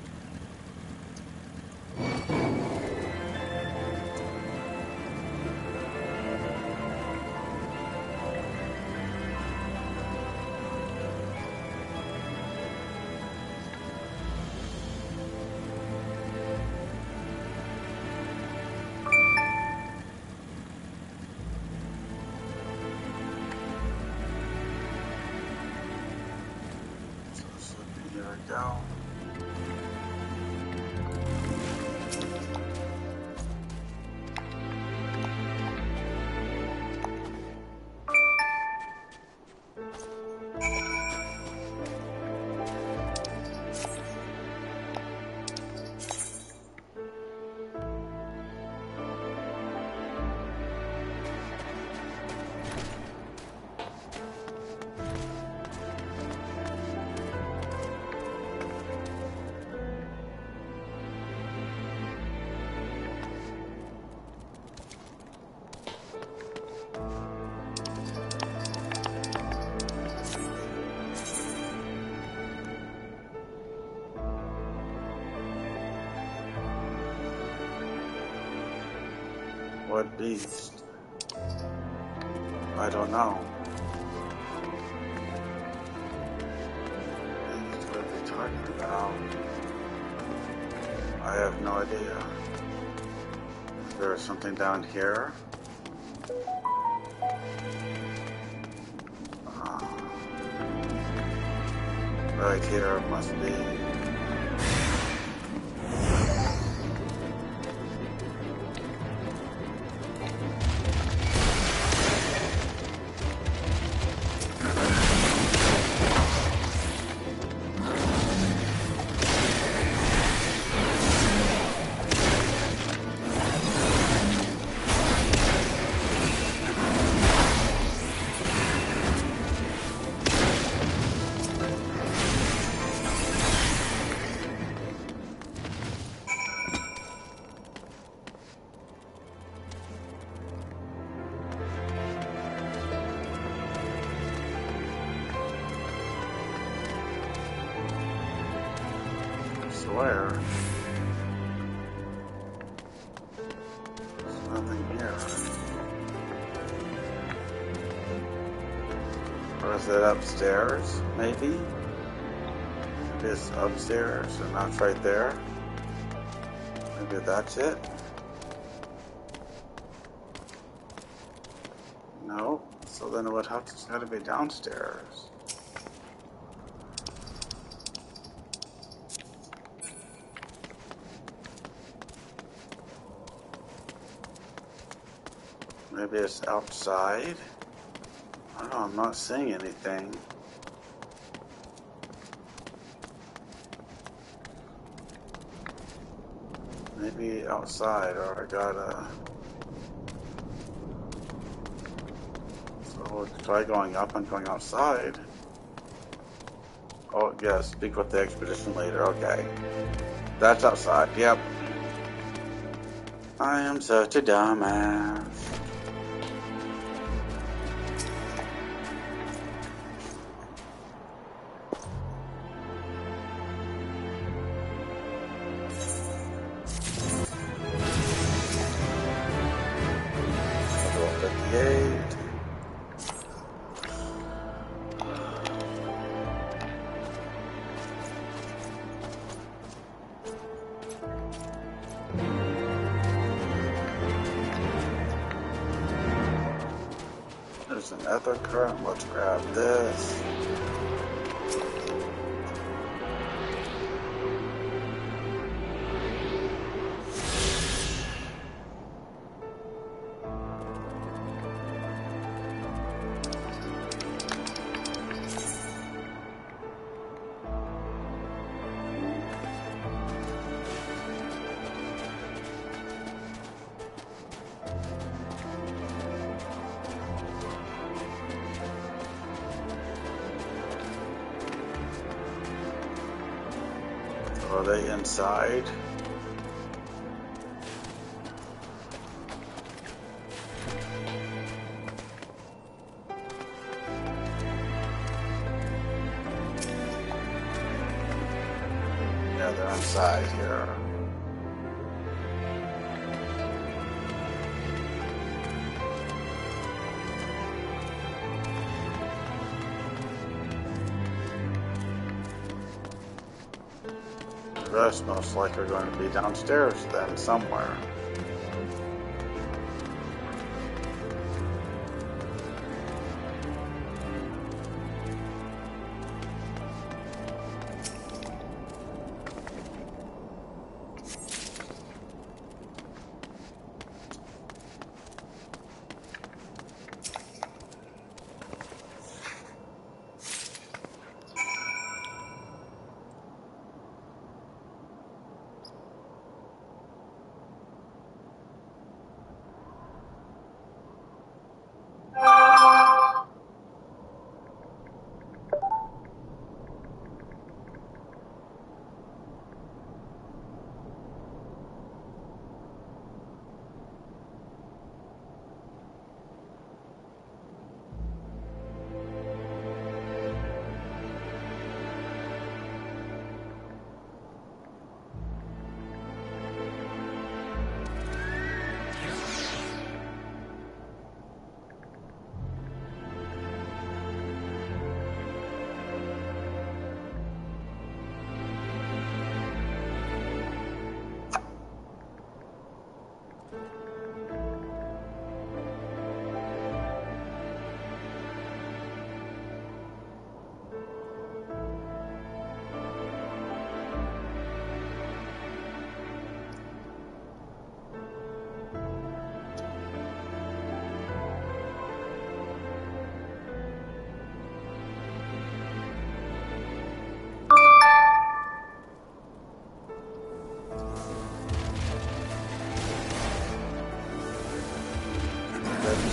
Down. What beast? I don't know. What are they talking about? I have no idea. Is there something down here? Right here must be. Where? There's nothing here. Or is it upstairs, maybe? It is upstairs, and that's right there. Maybe that's it. No. So then it would have to be downstairs. Maybe it's outside. I don't know, I'm not seeing anything. Maybe outside, or I gotta... So we'll try going up and going outside. Oh, yes, speak with the expedition leader, okay. That's outside, yep. I am such a dumbass. There's another current. Let's grab this. Are they inside? Yeah, they're inside here. The rest most likely are going to be downstairs then, somewhere.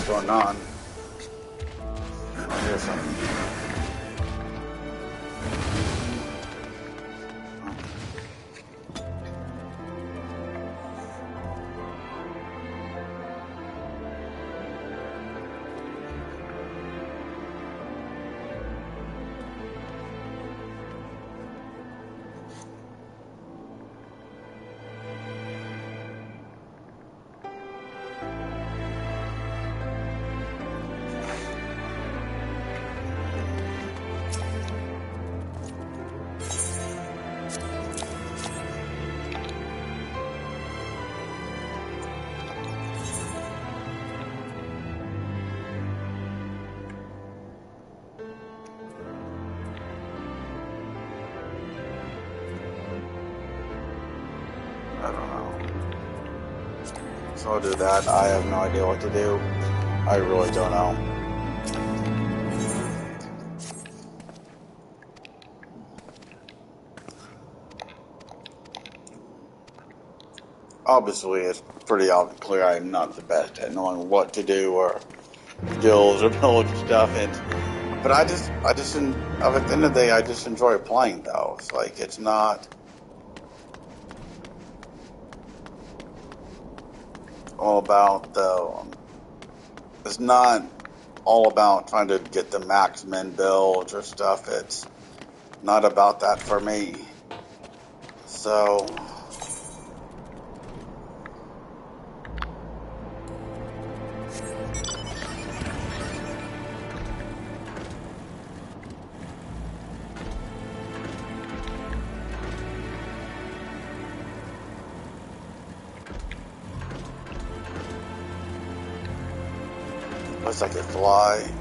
What's going on? I hear something. So I'll do that. I have no idea what to do. I really don't know. Obviously, it's pretty clear I'm not the best at knowing what to do or skills or build stuff. But at the end of the day, I just enjoy playing though. It's like, it's not all about it's not all about trying to get the max min builds or stuff. It's not about that for me. So looks like a fly.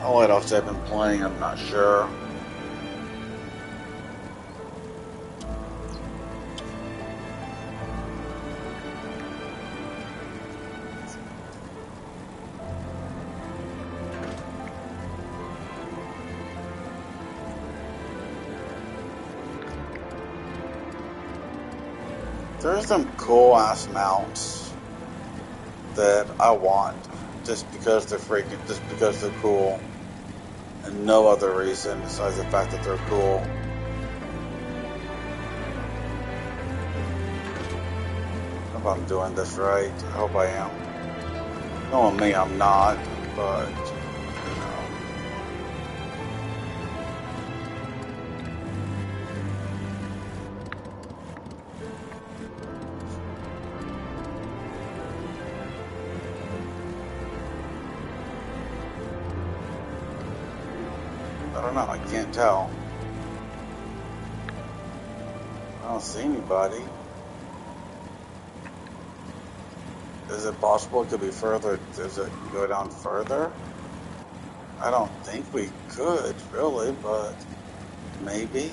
What else I've been playing, I'm not sure. There's some cool ass mounts that I want just because they're cool. And no other reason besides the fact that they're cool. I hope I'm doing this right. I hope I am. Knowing me, I'm not, but you know. I don't know, I can't tell. I don't see anybody. Is it possible it could be further? Does it go down further? I don't think we could, really, but maybe.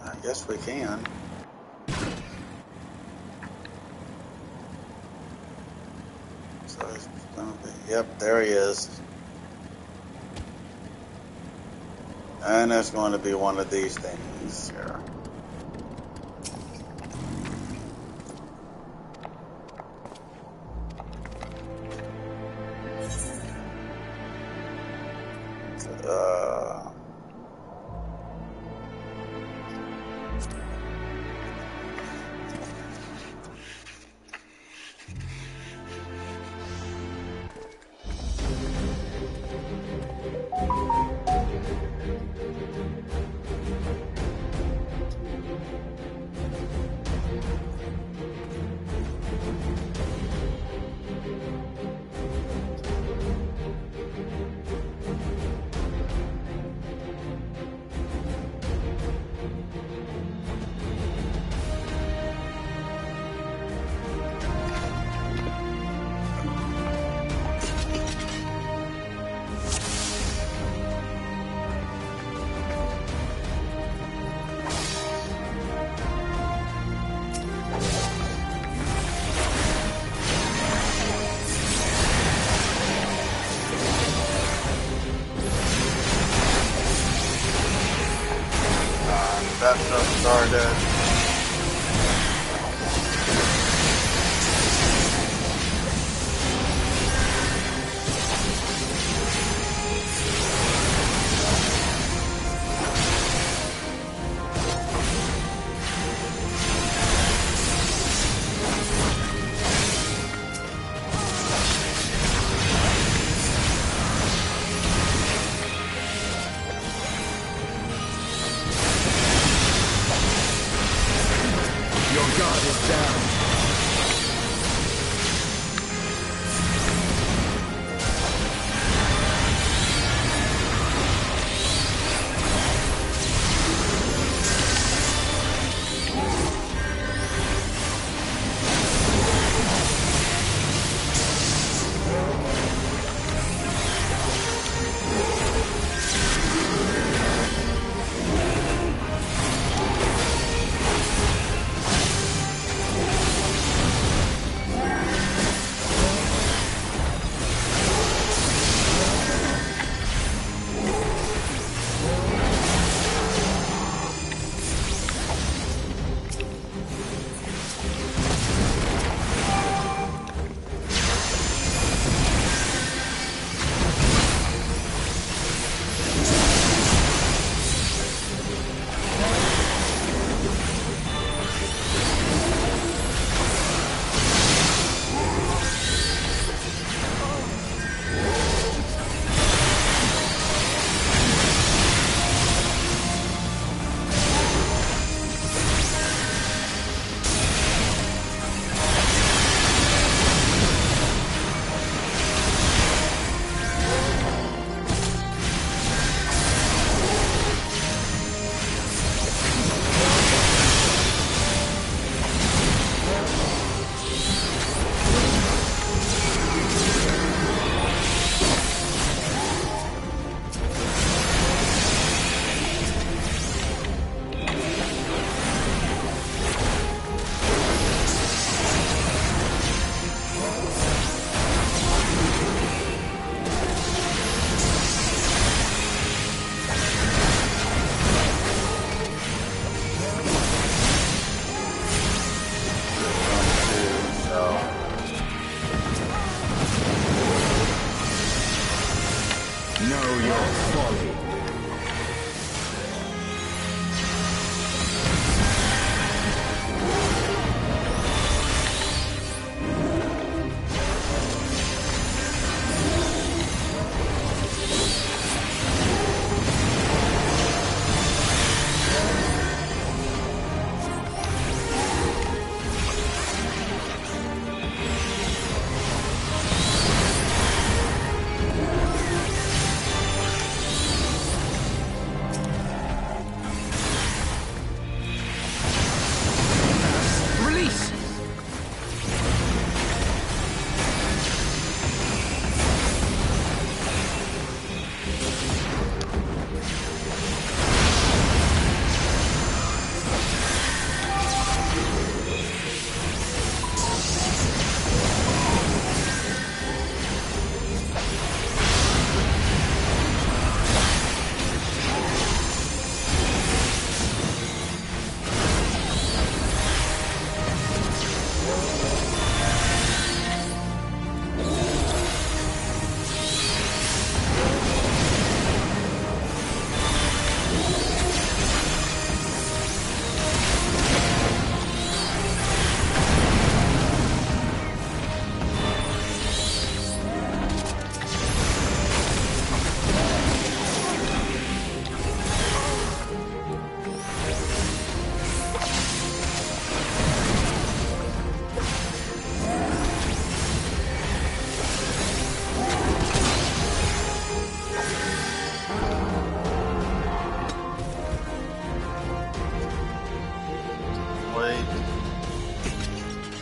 I guess we can. Yep, there he is. And it's going to be one of these things here. That stuff started. guard is down. Know your folly.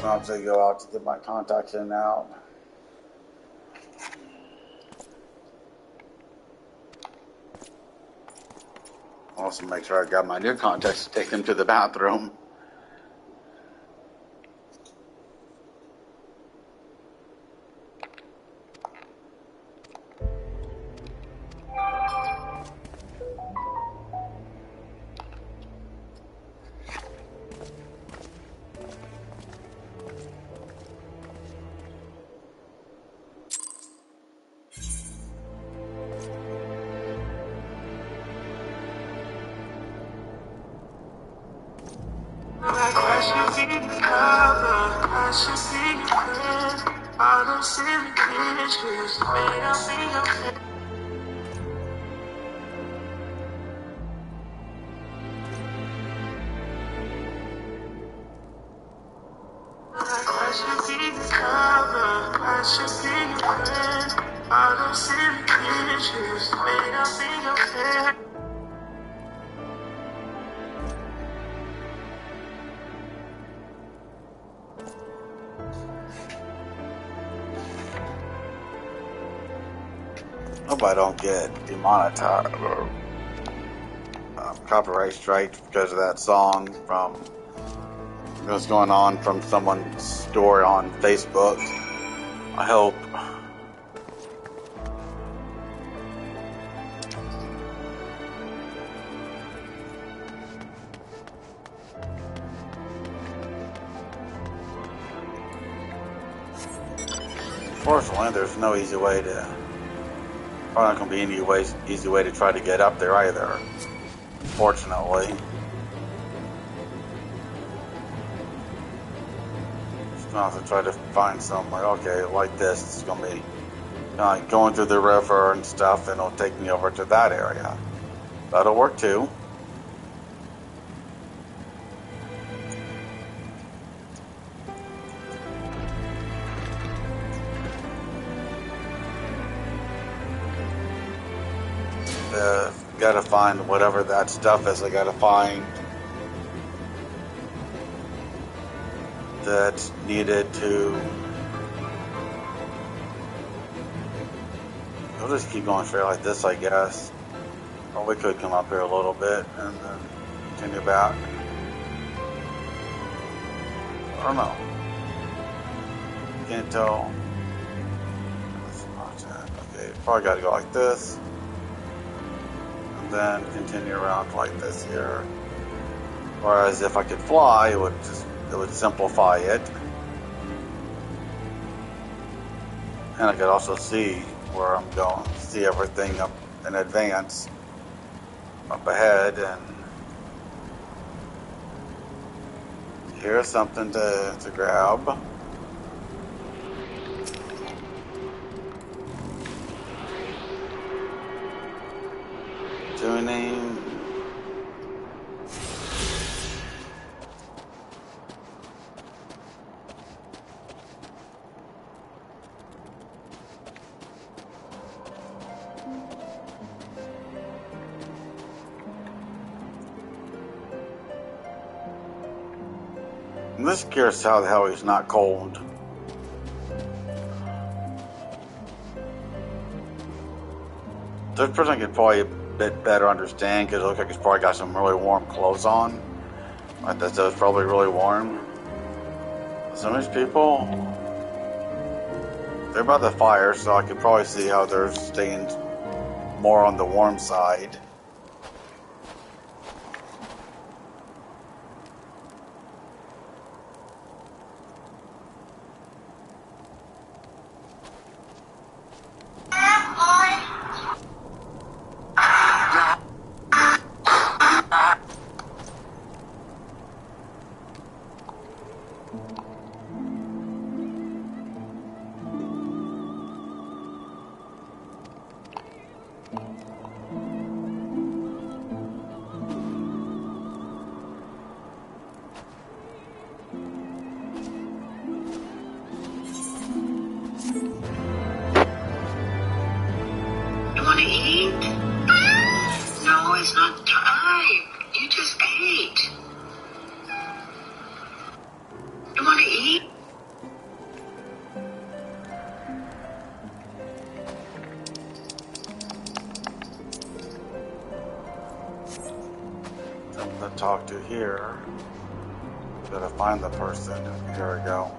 I'll have to go out to get my contacts in and out. Also make sure I got my new contacts to take them to the bathroom. Hope I don't get demonetized or copyright strikes because of that song from what's going on from someone's story on Facebook. I hope. Unfortunately, there's no easy way to. Probably not going to be any easy way to try to get up there either. Fortunately. Just going to have to try to find somewhere. Okay, like this. It's going to be going through the river and stuff, and it'll take me over to that area. That'll work too. Gotta find whatever that stuff is. I gotta find that's needed to. I'll just keep going straight like this, I guess. Or we could come up here a little bit and then continue back. I don't know. Can't tell. Okay, probably gotta go like this. Then continue around like this here. Whereas if I could fly, it would simplify it. And I could also see where I'm going, see everything up in advance, up ahead, and here's something to grab. Tuning. I'm just curious how the hell he's not cold. This person could probably bit better understand because it looks like he's probably got some really warm clothes on. Like that stuff's probably really warm. Some of these people, they're by the fire, so I can probably see how they're staying more on the warm side. Talk to here. Gotta find the person. Here we go.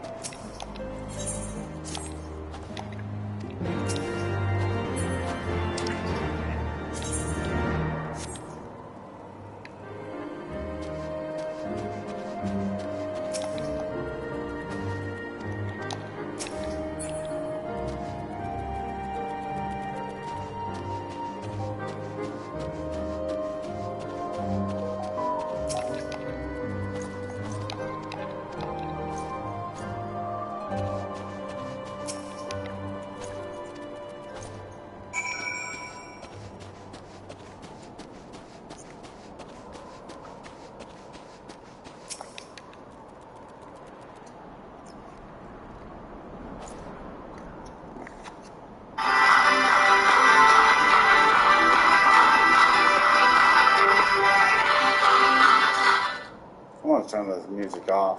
gonna turn this music off.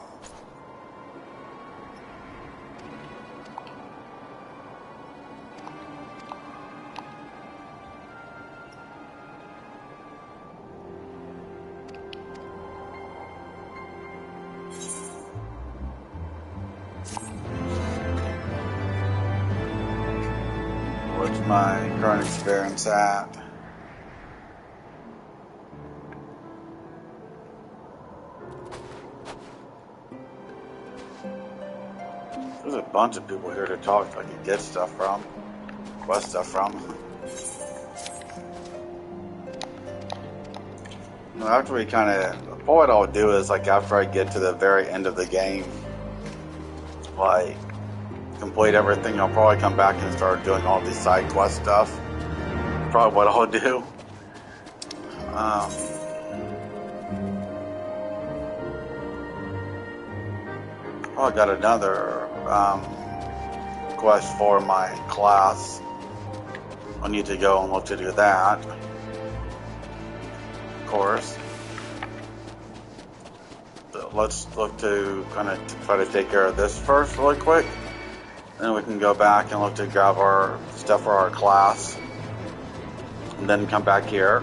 What's my current experience at? There's a bunch of people here to talk I can get stuff from, quest stuff from. Well, after we kind of, what I'll do is like after I get to the very end of the game, like complete everything, I'll probably come back and start doing all these side quest stuff. Probably what I'll do. I got another quest for my class. I need to go and look to do that, of course. But let's look to kind of try to take care of this first really quick. Then we can go back and look to grab our stuff for our class. And then come back here.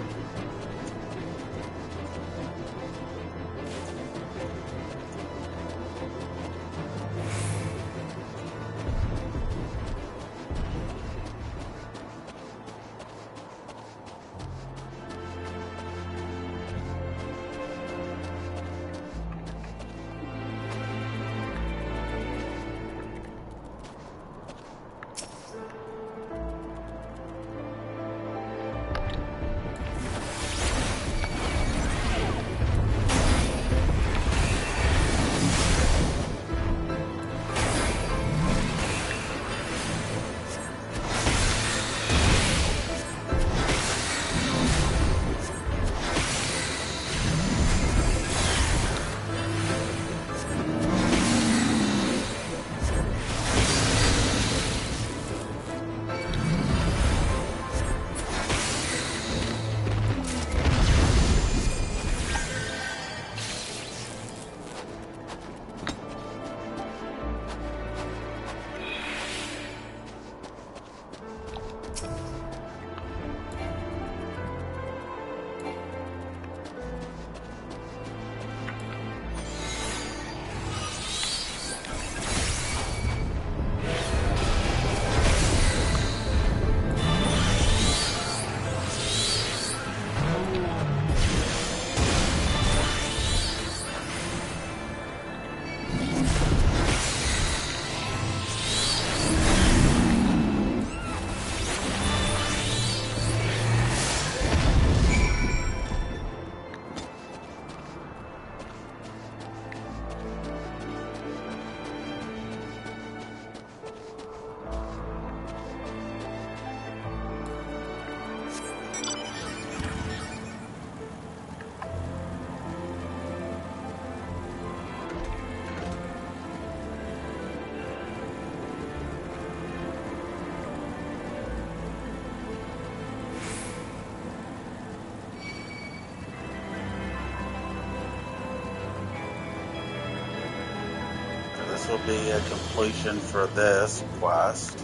This will be a completion for this quest.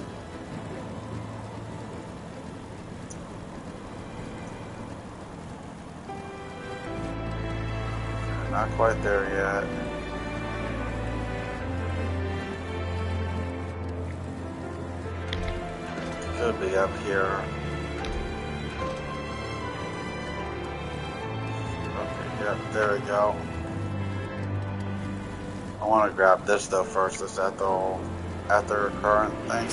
Not quite there yet. Should be up here. Okay, yep, there we go. I want to grab this though first, this ether current thing.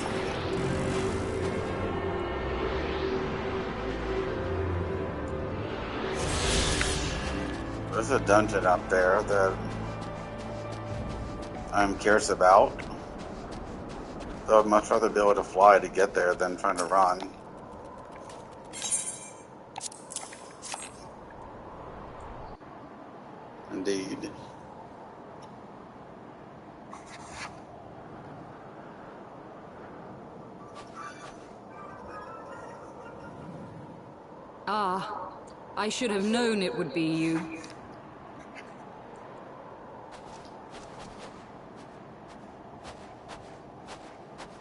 There's a dungeon up there that I'm curious about. So I'd much rather be able to fly to get there than trying to run. Indeed. Ah, I should have known it would be you.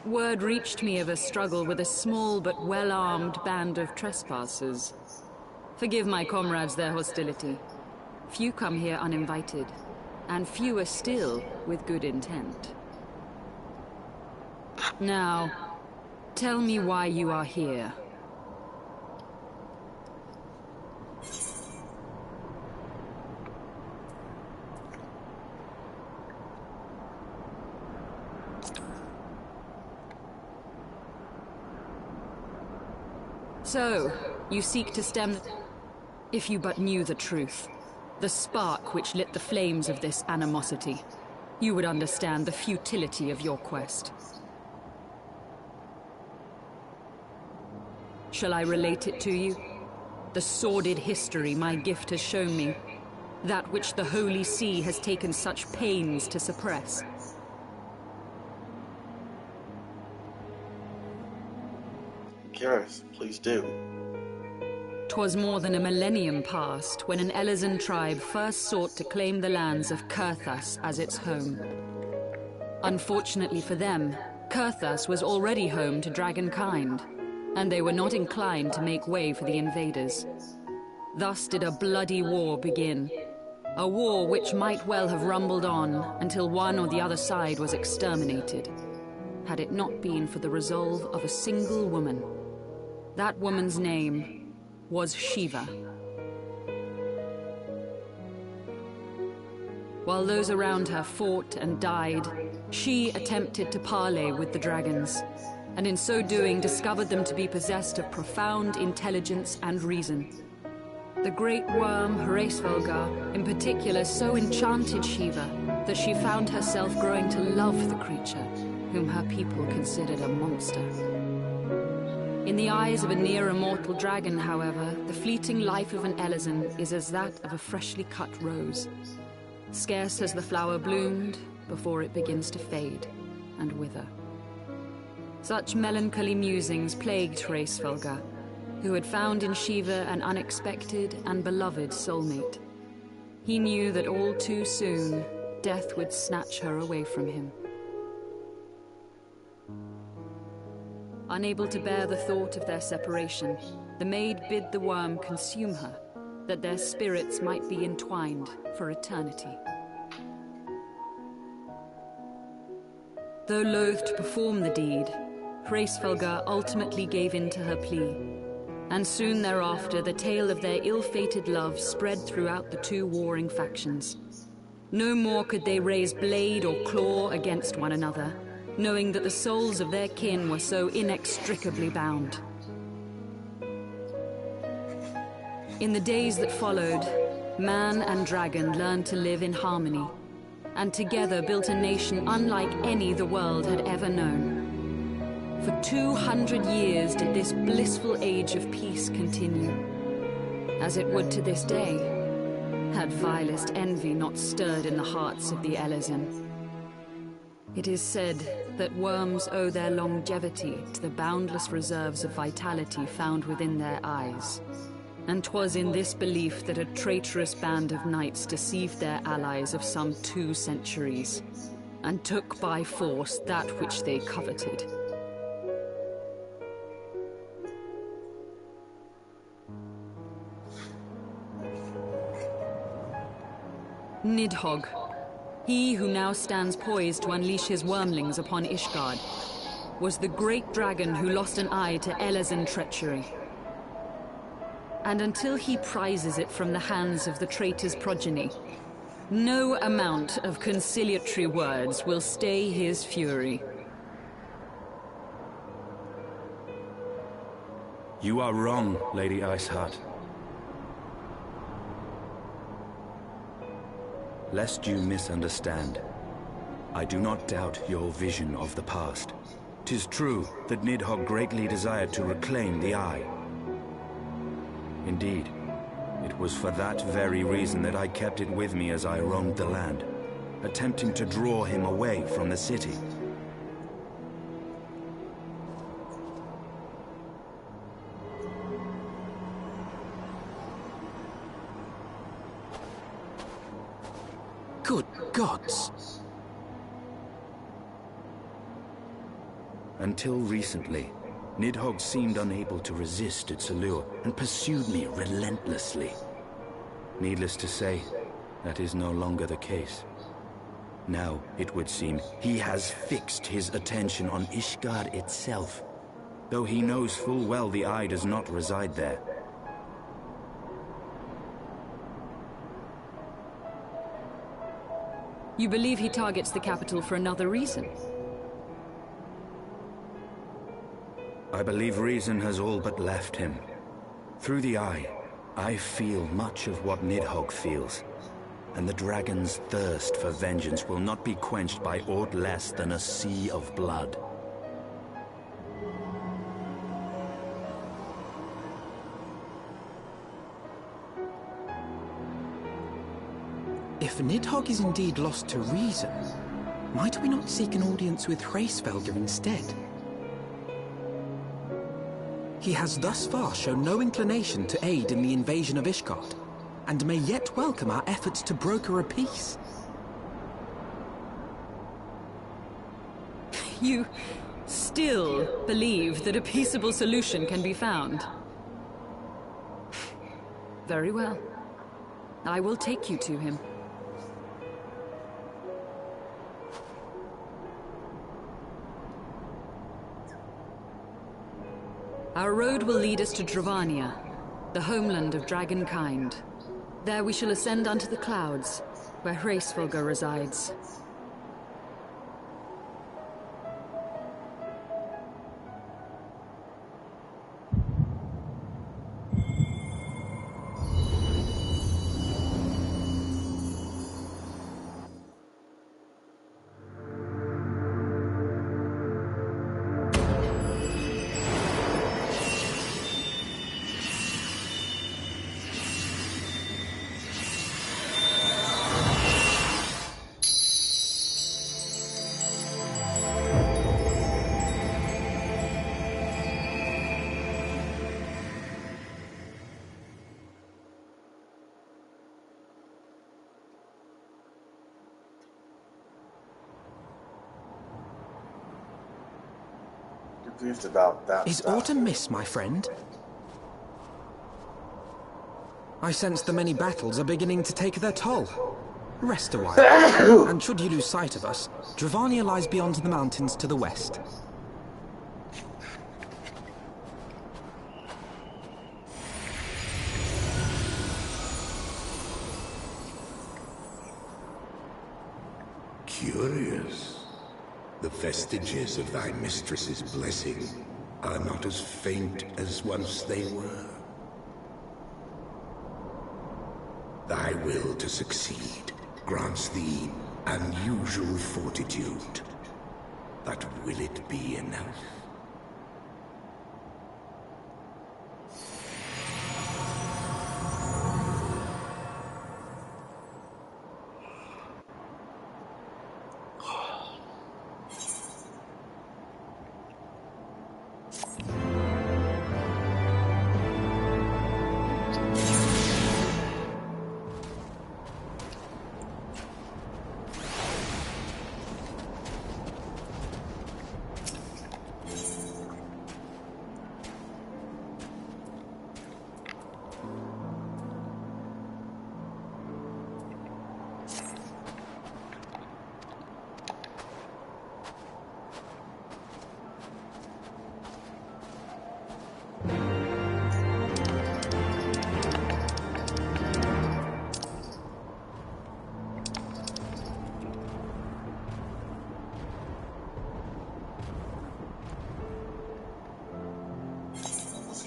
Word reached me of a struggle with a small but well-armed band of trespassers. Forgive my comrades their hostility. Few come here uninvited, and fewer still with good intent. Now, tell me why you are here. So, you seek to stem... If you but knew the truth, the spark which lit the flames of this animosity, you would understand the futility of your quest. Shall I relate it to you? The sordid history my gift has shown me, that which the Holy See has taken such pains to suppress. Curious, please do. 'Twas more than a millennium past when an Elezen tribe first sought to claim the lands of Kurthas as its home. Unfortunately for them, Kurthas was already home to dragonkind, and they were not inclined to make way for the invaders. Thus did a bloody war begin, a war which might well have rumbled on until one or the other side was exterminated, had it not been for the resolve of a single woman. That woman's name was Shiva. While those around her fought and died, she attempted to parley with the dragons, and in so doing discovered them to be possessed of profound intelligence and reason. The great worm, Heavensword, in particular so enchanted Shiva that she found herself growing to love the creature, whom her people considered a monster. In the eyes of a near-immortal dragon, however, the fleeting life of an Elezen is as that of a freshly cut rose. Scarce has the flower bloomed before it begins to fade and wither. Such melancholy musings plagued Heavensword, who had found in Shiva an unexpected and beloved soulmate. He knew that all too soon, death would snatch her away from him. Unable to bear the thought of their separation, the maid bid the worm consume her, that their spirits might be entwined for eternity. Though loath to perform the deed, Heavensword ultimately gave in to her plea, and soon thereafter the tale of their ill-fated love spread throughout the two warring factions. No more could they raise blade or claw against one another, knowing that the souls of their kin were so inextricably bound. In the days that followed, man and dragon learned to live in harmony, and together built a nation unlike any the world had ever known. For 200 years did this blissful age of peace continue, as it would to this day, had vilest envy not stirred in the hearts of the Elezen. It is said that worms owe their longevity to the boundless reserves of vitality found within their eyes. And 'twas in this belief that a traitorous band of knights deceived their allies of some 2 centuries, and took by force that which they coveted. Nidhogg, he who now stands poised to unleash his wormlings upon Ishgard, was the great dragon who lost an eye to Elezen treachery. And until he prizes it from the hands of the traitor's progeny, no amount of conciliatory words will stay his fury. You are wrong, Lady Iceheart. Lest you misunderstand, I do not doubt your vision of the past. 'Tis true that Nidhogg greatly desired to reclaim the Eye. Indeed, it was for that very reason that I kept it with me as I roamed the land, attempting to draw him away from the city. Good gods! Until recently, Nidhogg seemed unable to resist its allure and pursued me relentlessly. Needless to say, that is no longer the case. Now, it would seem, he has fixed his attention on Ishgard itself, though he knows full well the Eye does not reside there. You believe he targets the capital for another reason? I believe reason has all but left him. Through the Eye, I feel much of what Nidhogg feels, and the dragon's thirst for vengeance will not be quenched by aught less than a sea of blood. If Nidhogg is indeed lost to reason, might we not seek an audience with Hraesvelgr instead? He has thus far shown no inclination to aid in the invasion of Ishgard, and may yet welcome our efforts to broker a peace. You still believe that a peaceable solution can be found? Very well. I will take you to him. Our road will lead us to Dravania, the homeland of dragonkind. There we shall ascend unto the clouds, where Hraesvelgr resides. Confused about that. Is autumn mist, my friend? I sense the many battles are beginning to take their toll. Rest a while, and should you lose sight of us, Dravania lies beyond the mountains to the west. Curious. The vestiges of thy mistress's blessing are not as faint as once they were. Thy will to succeed grants thee unusual fortitude. But will it be enough?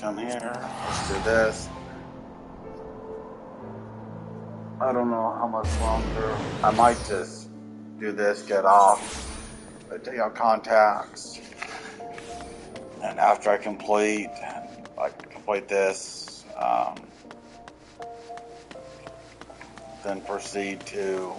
Come here. Let's do this. I don't know how much longer. I might just do this, get off, take out contacts, and after I complete this, then proceed to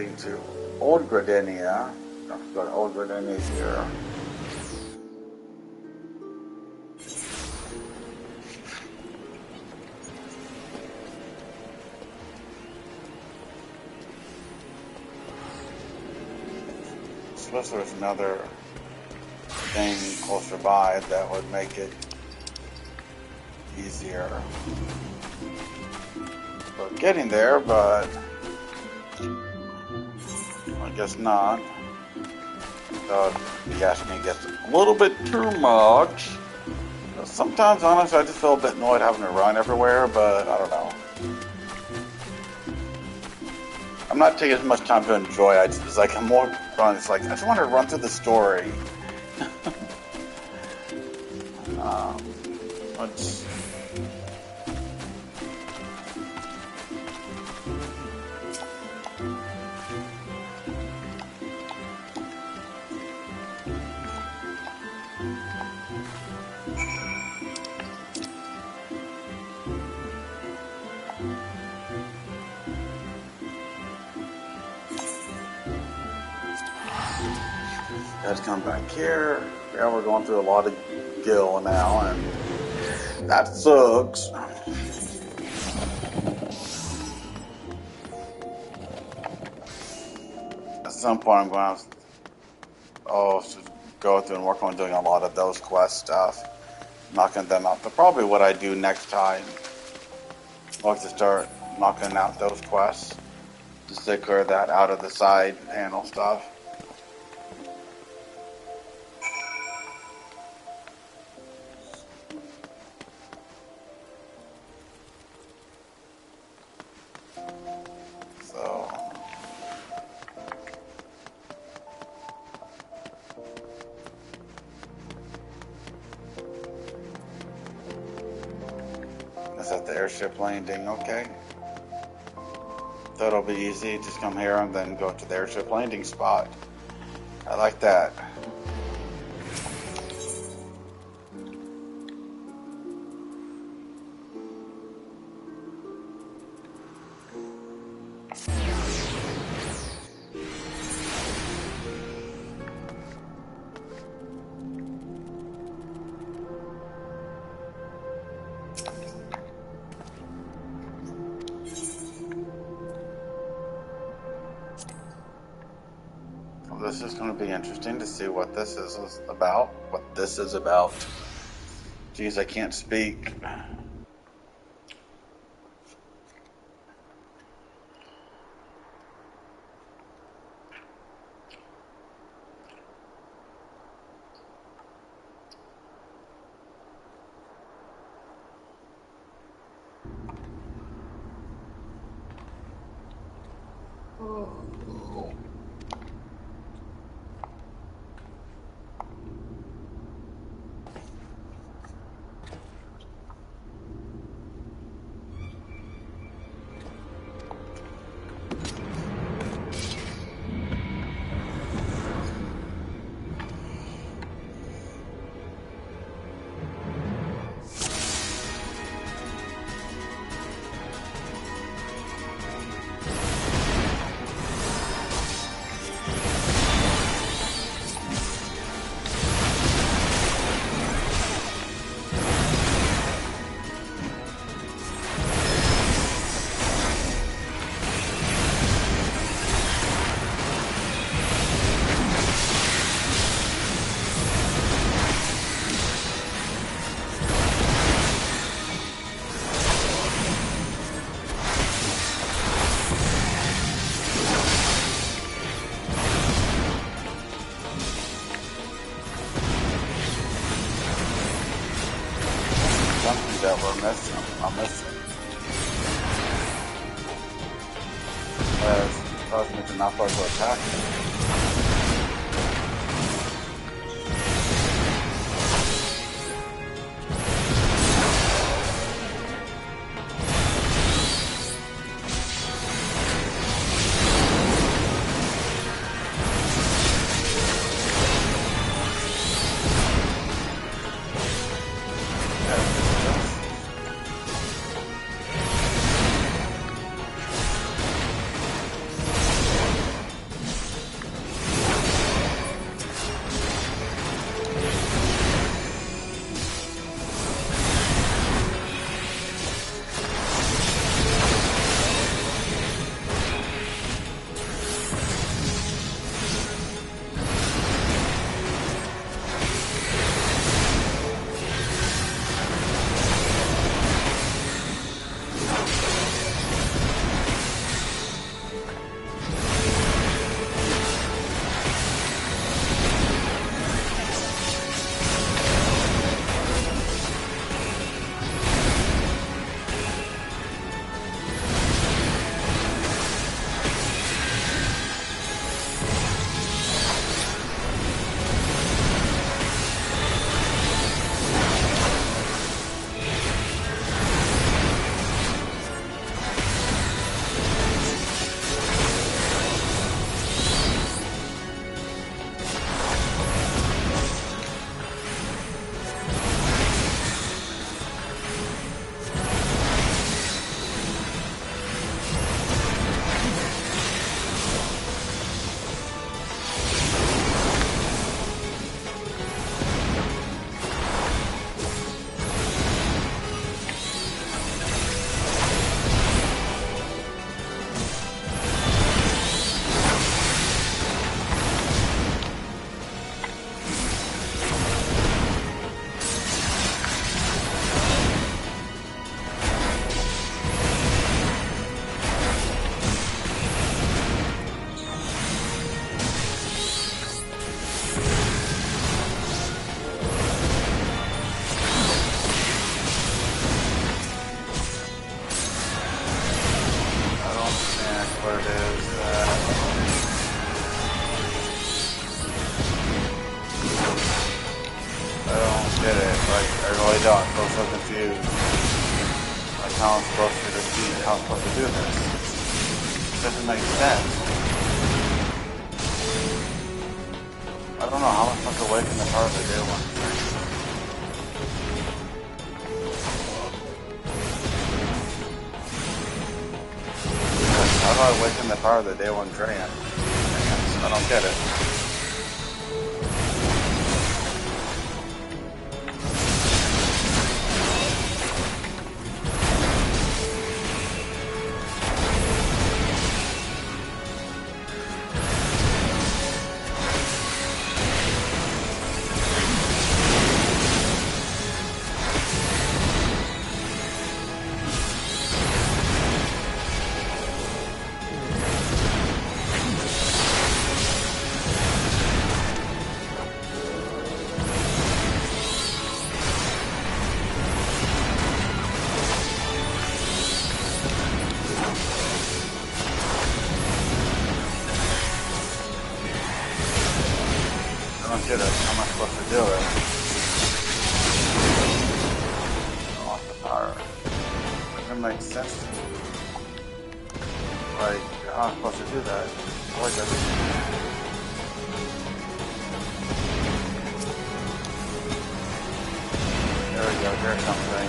heading to Old Gradenia. Don't go to Old Gradenia here. Unless there's another thing closer by that would make it easier for getting there, but I guess not. So you ask me, it gets a little bit too much. Sometimes, honestly, I just feel a bit annoyed having to run everywhere, but I don't know. I'm not taking as much time to enjoy it. It's like I'm more fun. It's like I just want to run through the story. Let's let's come back here. Yeah, we're going through a lot of Gil now, and that sucks. At some point, I'm going to go through and work on doing a lot of those quest stuff, knocking them out. But probably what I do next time, I'll have to start knocking out those quests, just to clear that out of the side panel stuff. Airship landing, okay. That'll be easy. Just come here and then go to the airship landing spot. I like that. This is going to be interesting to see what this is about. What this is about. Geez, I can't speak. That we're missing. I'm missing. It caused me to not be able to attack him. Like, I really don't. I'm so confused. Like, how I'm supposed to defeat, how I'm supposed to do this. It doesn't make sense. I don't know how I'm supposed to awaken the power of the day one. How do I awaken the power of the day one trance? I don't get it. How am I supposed to do it? Off the power. Doesn't make sense to me. Like, how am I supposed to do that? Why does it? There we go, there's something.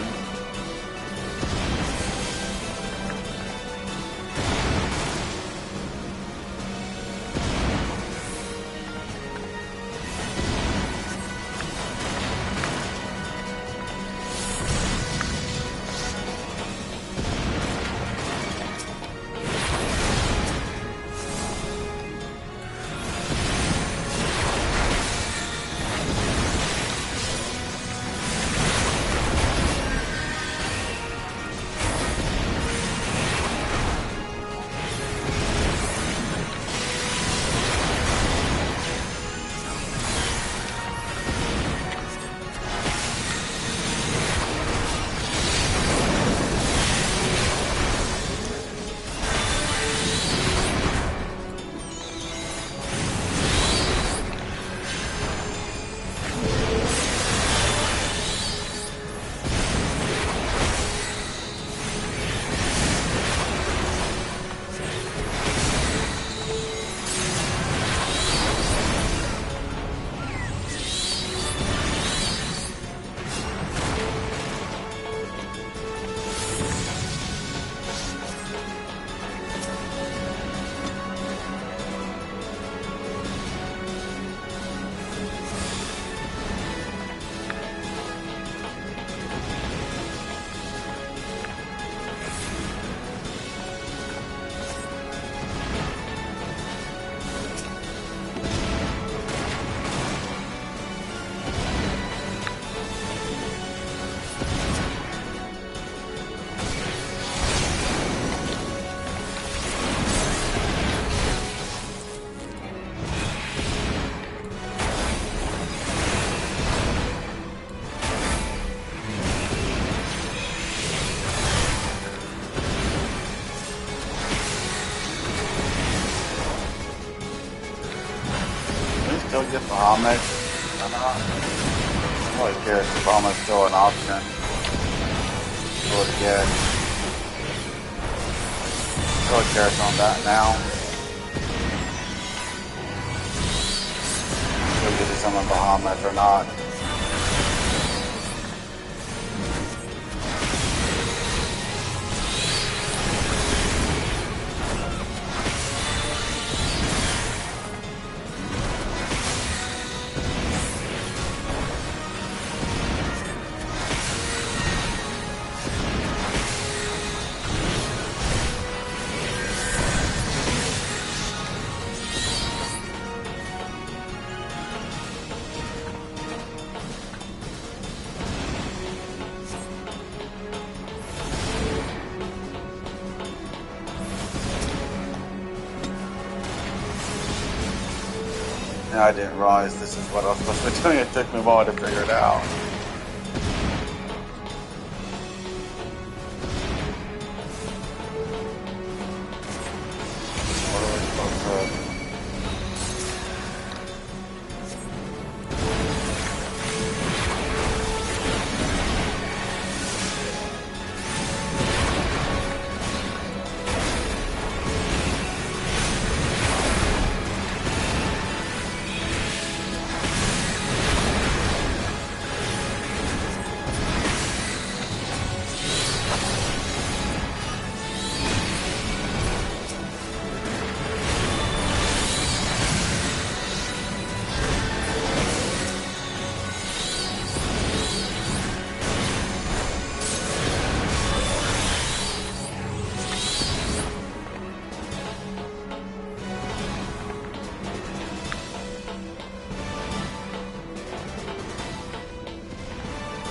Still get Bahamut or not? I don't really care if Bahamut's still an option. Go again. Really cares on that now. Still get to summon Bahamut or not. I didn't realize this is what I was supposed to be doing. It took me a while to figure it out. What are we supposed to...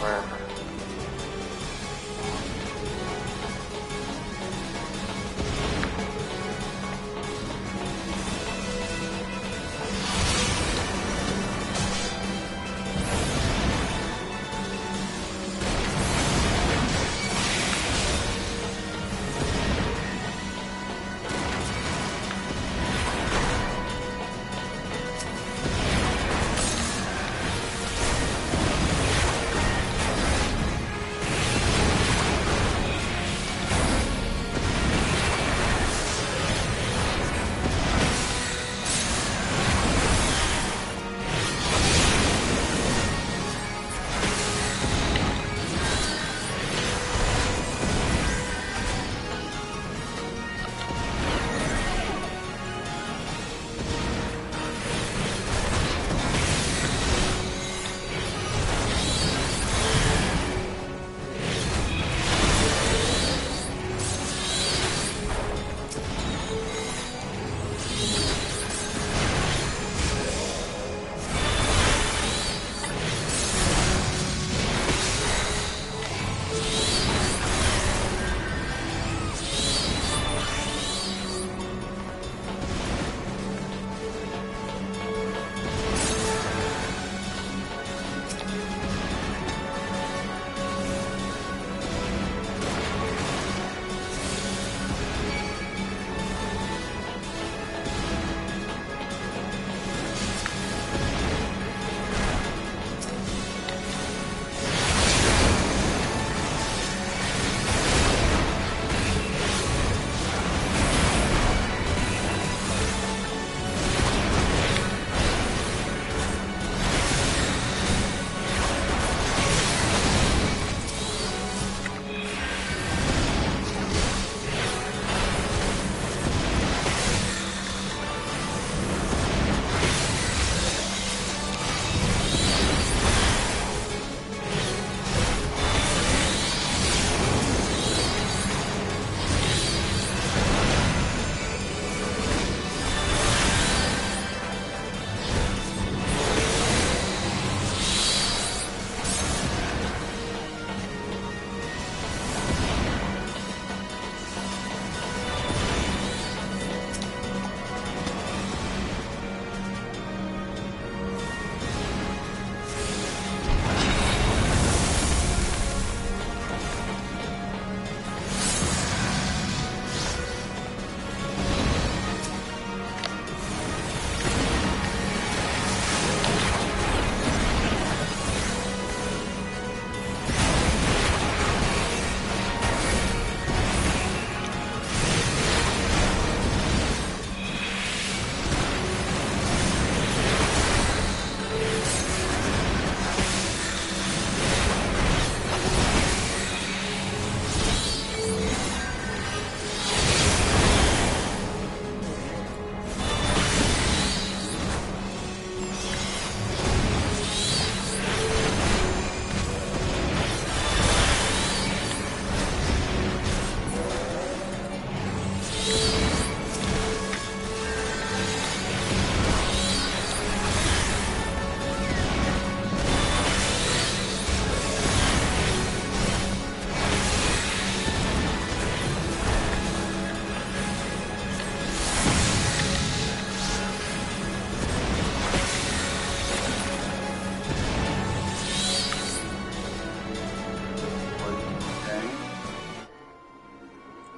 Where?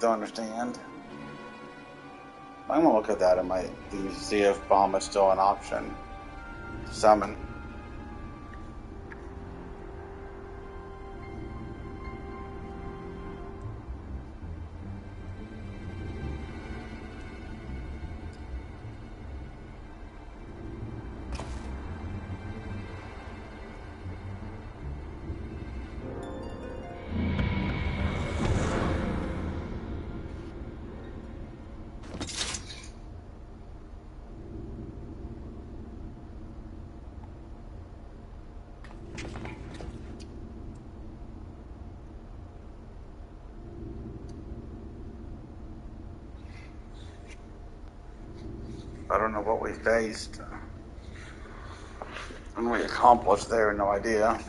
Don't understand. I'm gonna look at that. I might see if bomb is still an option to summon. I don't know what we faced and we accomplished there, no idea.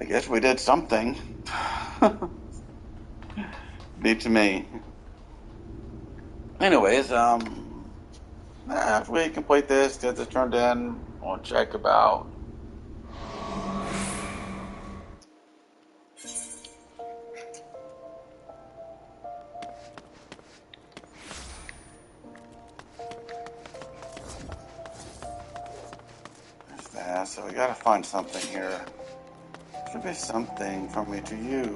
I guess we did something. Beats me. Anyways, after we complete this, get this turned in, we'll check about so we gotta find something here. Should be something for me to use.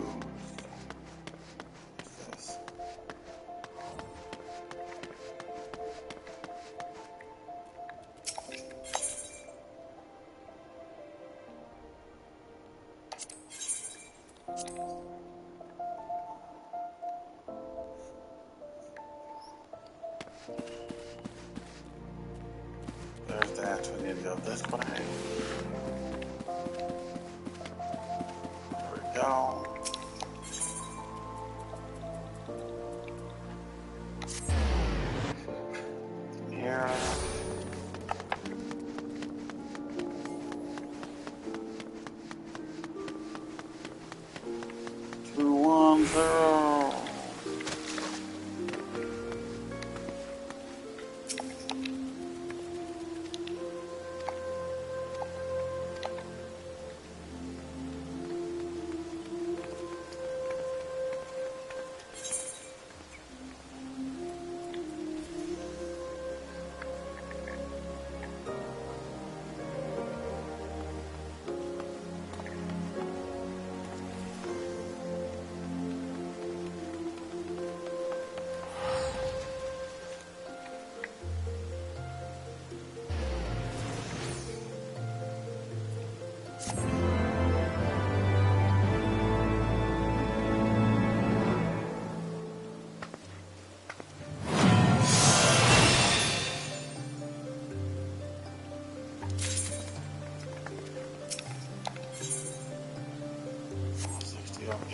What's this? There's that. We need to go this way. There we go. Here. 210.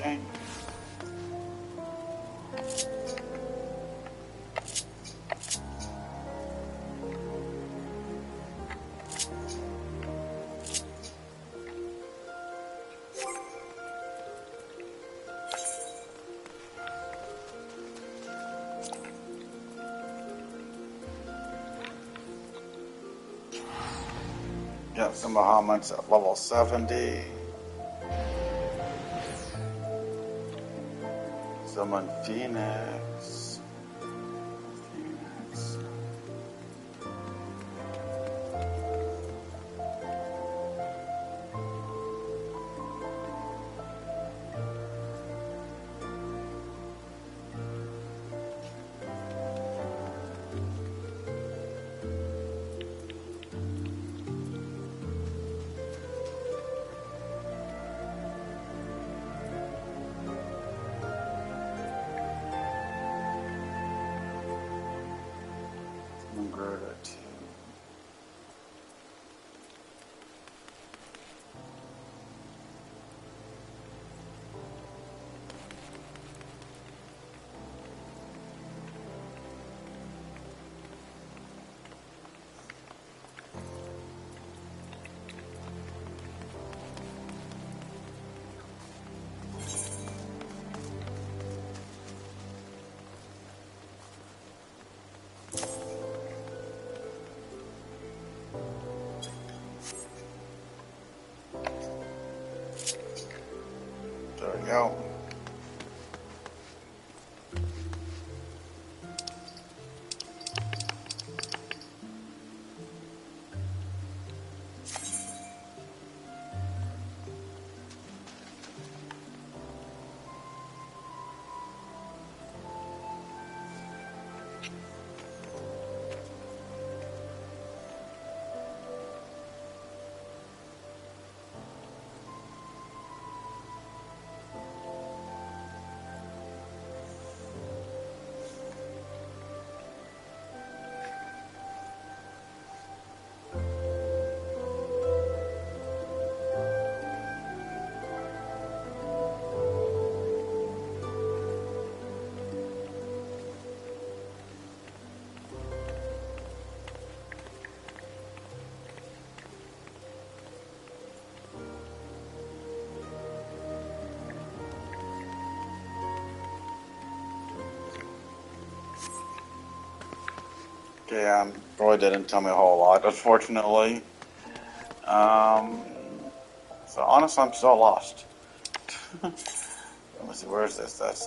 Okay. Got some Bahamut's at level 70. Summon Phoenix. There we go. Yeah, Roy didn't tell me a whole lot, unfortunately. So honestly, I'm still lost. Let me see, where is this? That's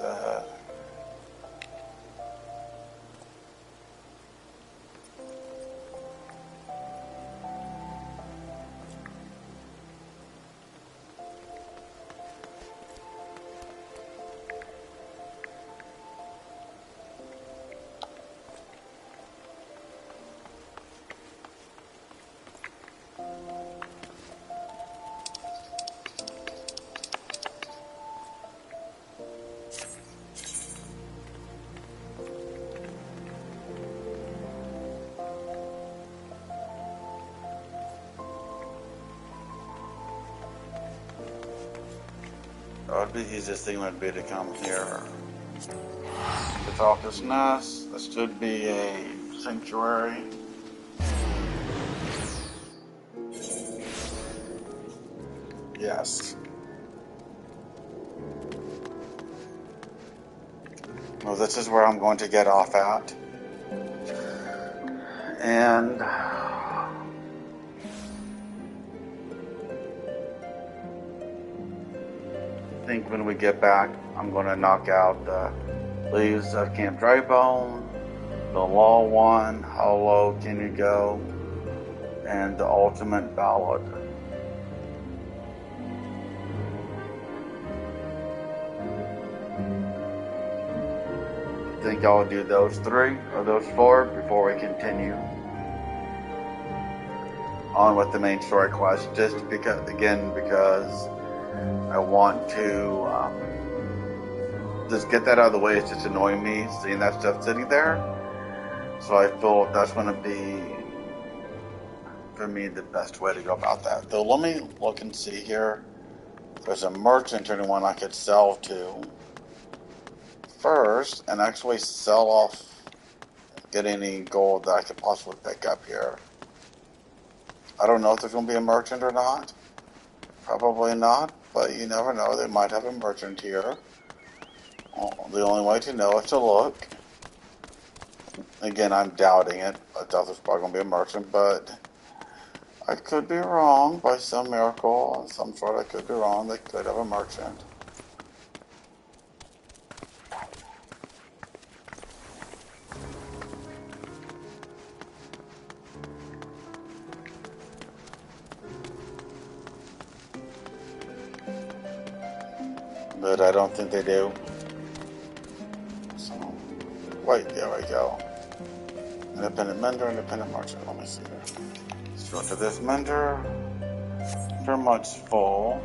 the easiest thing would be to come here. The Falcus Nest. This should be a sanctuary. Yes. Well, this is where I'm going to get off at. And I think when we get back, I'm going to knock out the Leaves of Camp Drybone, the Law One, How Low Can You Go, and the Ultimate Ballad. I think I'll do those 3 or those 4 before we continue on with the main story quest, just because I want to just get that out of the way. It's just annoying me seeing that stuff sitting there, so I feel that's going to be, for me, the best way to go about that. Though let me look and see here if there's a merchant or anyone I could sell to first and actually sell off, get any gold that I could possibly pick up here. I don't know if there's going to be a merchant or not. Probably not, but you never know. They might have a merchant here. Well, the only way to know is to look. Again, I'm doubting it. I doubt there's probably going to be a merchant, but I could be wrong. By some miracle of some sort, I could be wrong. They could have a merchant. But I don't think they do. So, wait, there we go. Independent Mender, Independent Merchant. Let me see here. Let's go to this Mender. Pretty much full.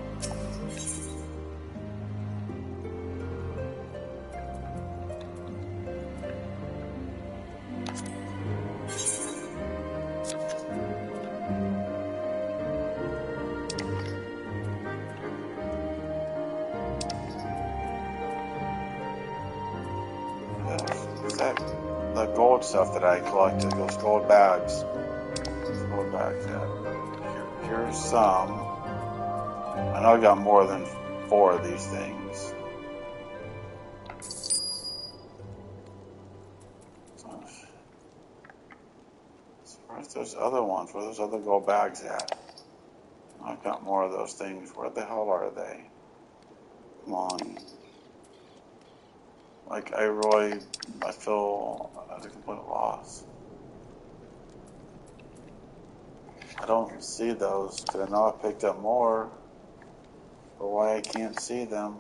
The gold stuff that I collected, those gold bags. Gold bags, yeah. Here's some. I know I got more than 4 of these things. Where's those other ones? Where are those other gold bags at? I've got more of those things. Where the hell are they? Come on. Like, I feel at a complete loss. I don't see those, because I know I picked up more, but why I can't see them?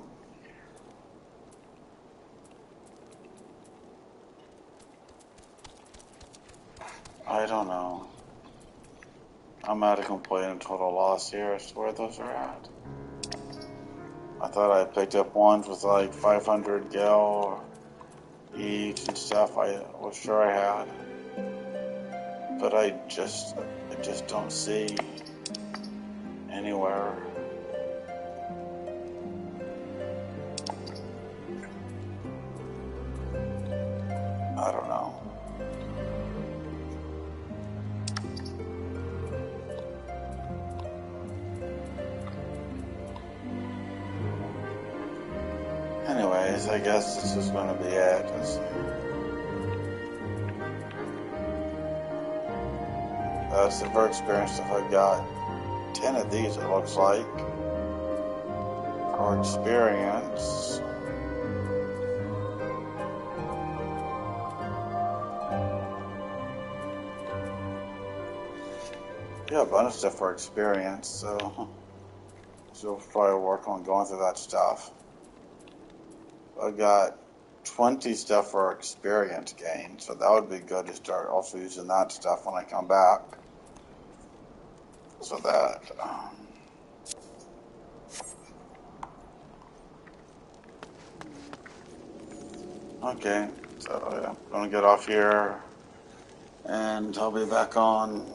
I don't know. I'm at a complete and total loss here as to where those are at. I thought I picked up ones with like 500 gil each and stuff. I was sure I had, but I just don't see anywhere. I don't know. Anyways, I guess this is going to be it. Silver experience stuff. I got 10 of these, it looks like. For experience. Yeah, a bunch of stuff for experience, so we'll probably work on going through that stuff. I got 20 stuff for experience gain, so that would be good to start also using that stuff when I come back. So that okay, so yeah, I'm gonna get off here and I'll be back on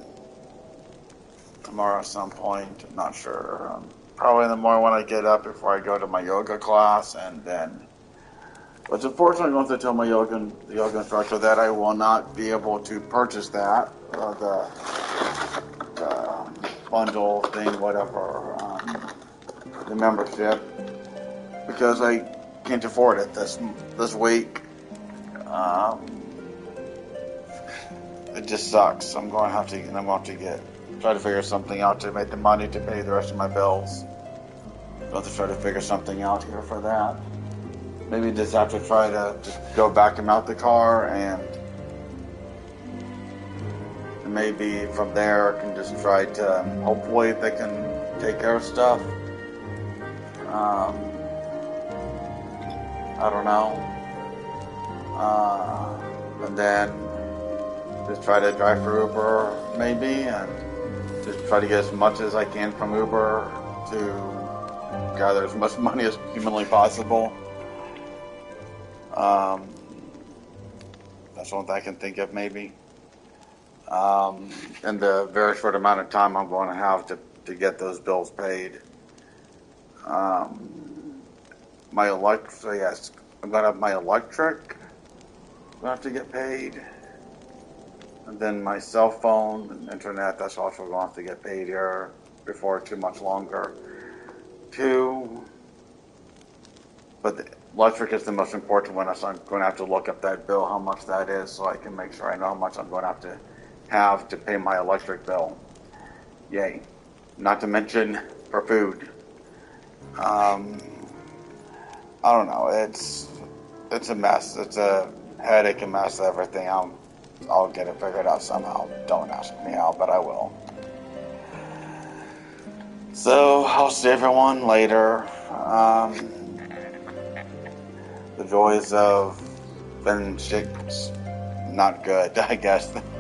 tomorrow at some point. I'm not sure. Probably in the morning when I get up before I go to my yoga class, and then. But unfortunately, I'm going to tell my the yoga instructor that I will not be able to purchase that, the bundle thing, whatever, the membership, because I can't afford it this week. It just sucks. I'm going to have to try to figure something out to make the money to pay the rest of my bills. I'll have to try to figure something out here for that. Maybe just have to try to just go back and mount the car, and maybe from there I can just try to, hopefully they can take care of stuff. I don't know. And then just try to drive for Uber maybe, and just try to get as much as I can from Uber to gather as much money as humanly possible. That's one thing I can think of, maybe. In the very short amount of time I'm going to have to get those bills paid. My electric, so yes, I'm going to have my electric. I'm going to have to get paid. And then my cell phone and internet, that's also going to have to get paid here before too much longer. But the electric is the most important one, so I'm going to have to look up that bill, how much that is, so I can make sure I know how much I'm going to have to pay my electric bill. Yay. Not to mention for food. I don't know. It's a mess. It's a headache and mess, everything. I'll get it figured out somehow. Don't ask me how, but I will. So I'll see everyone later. The joys of finishing not good, I guess.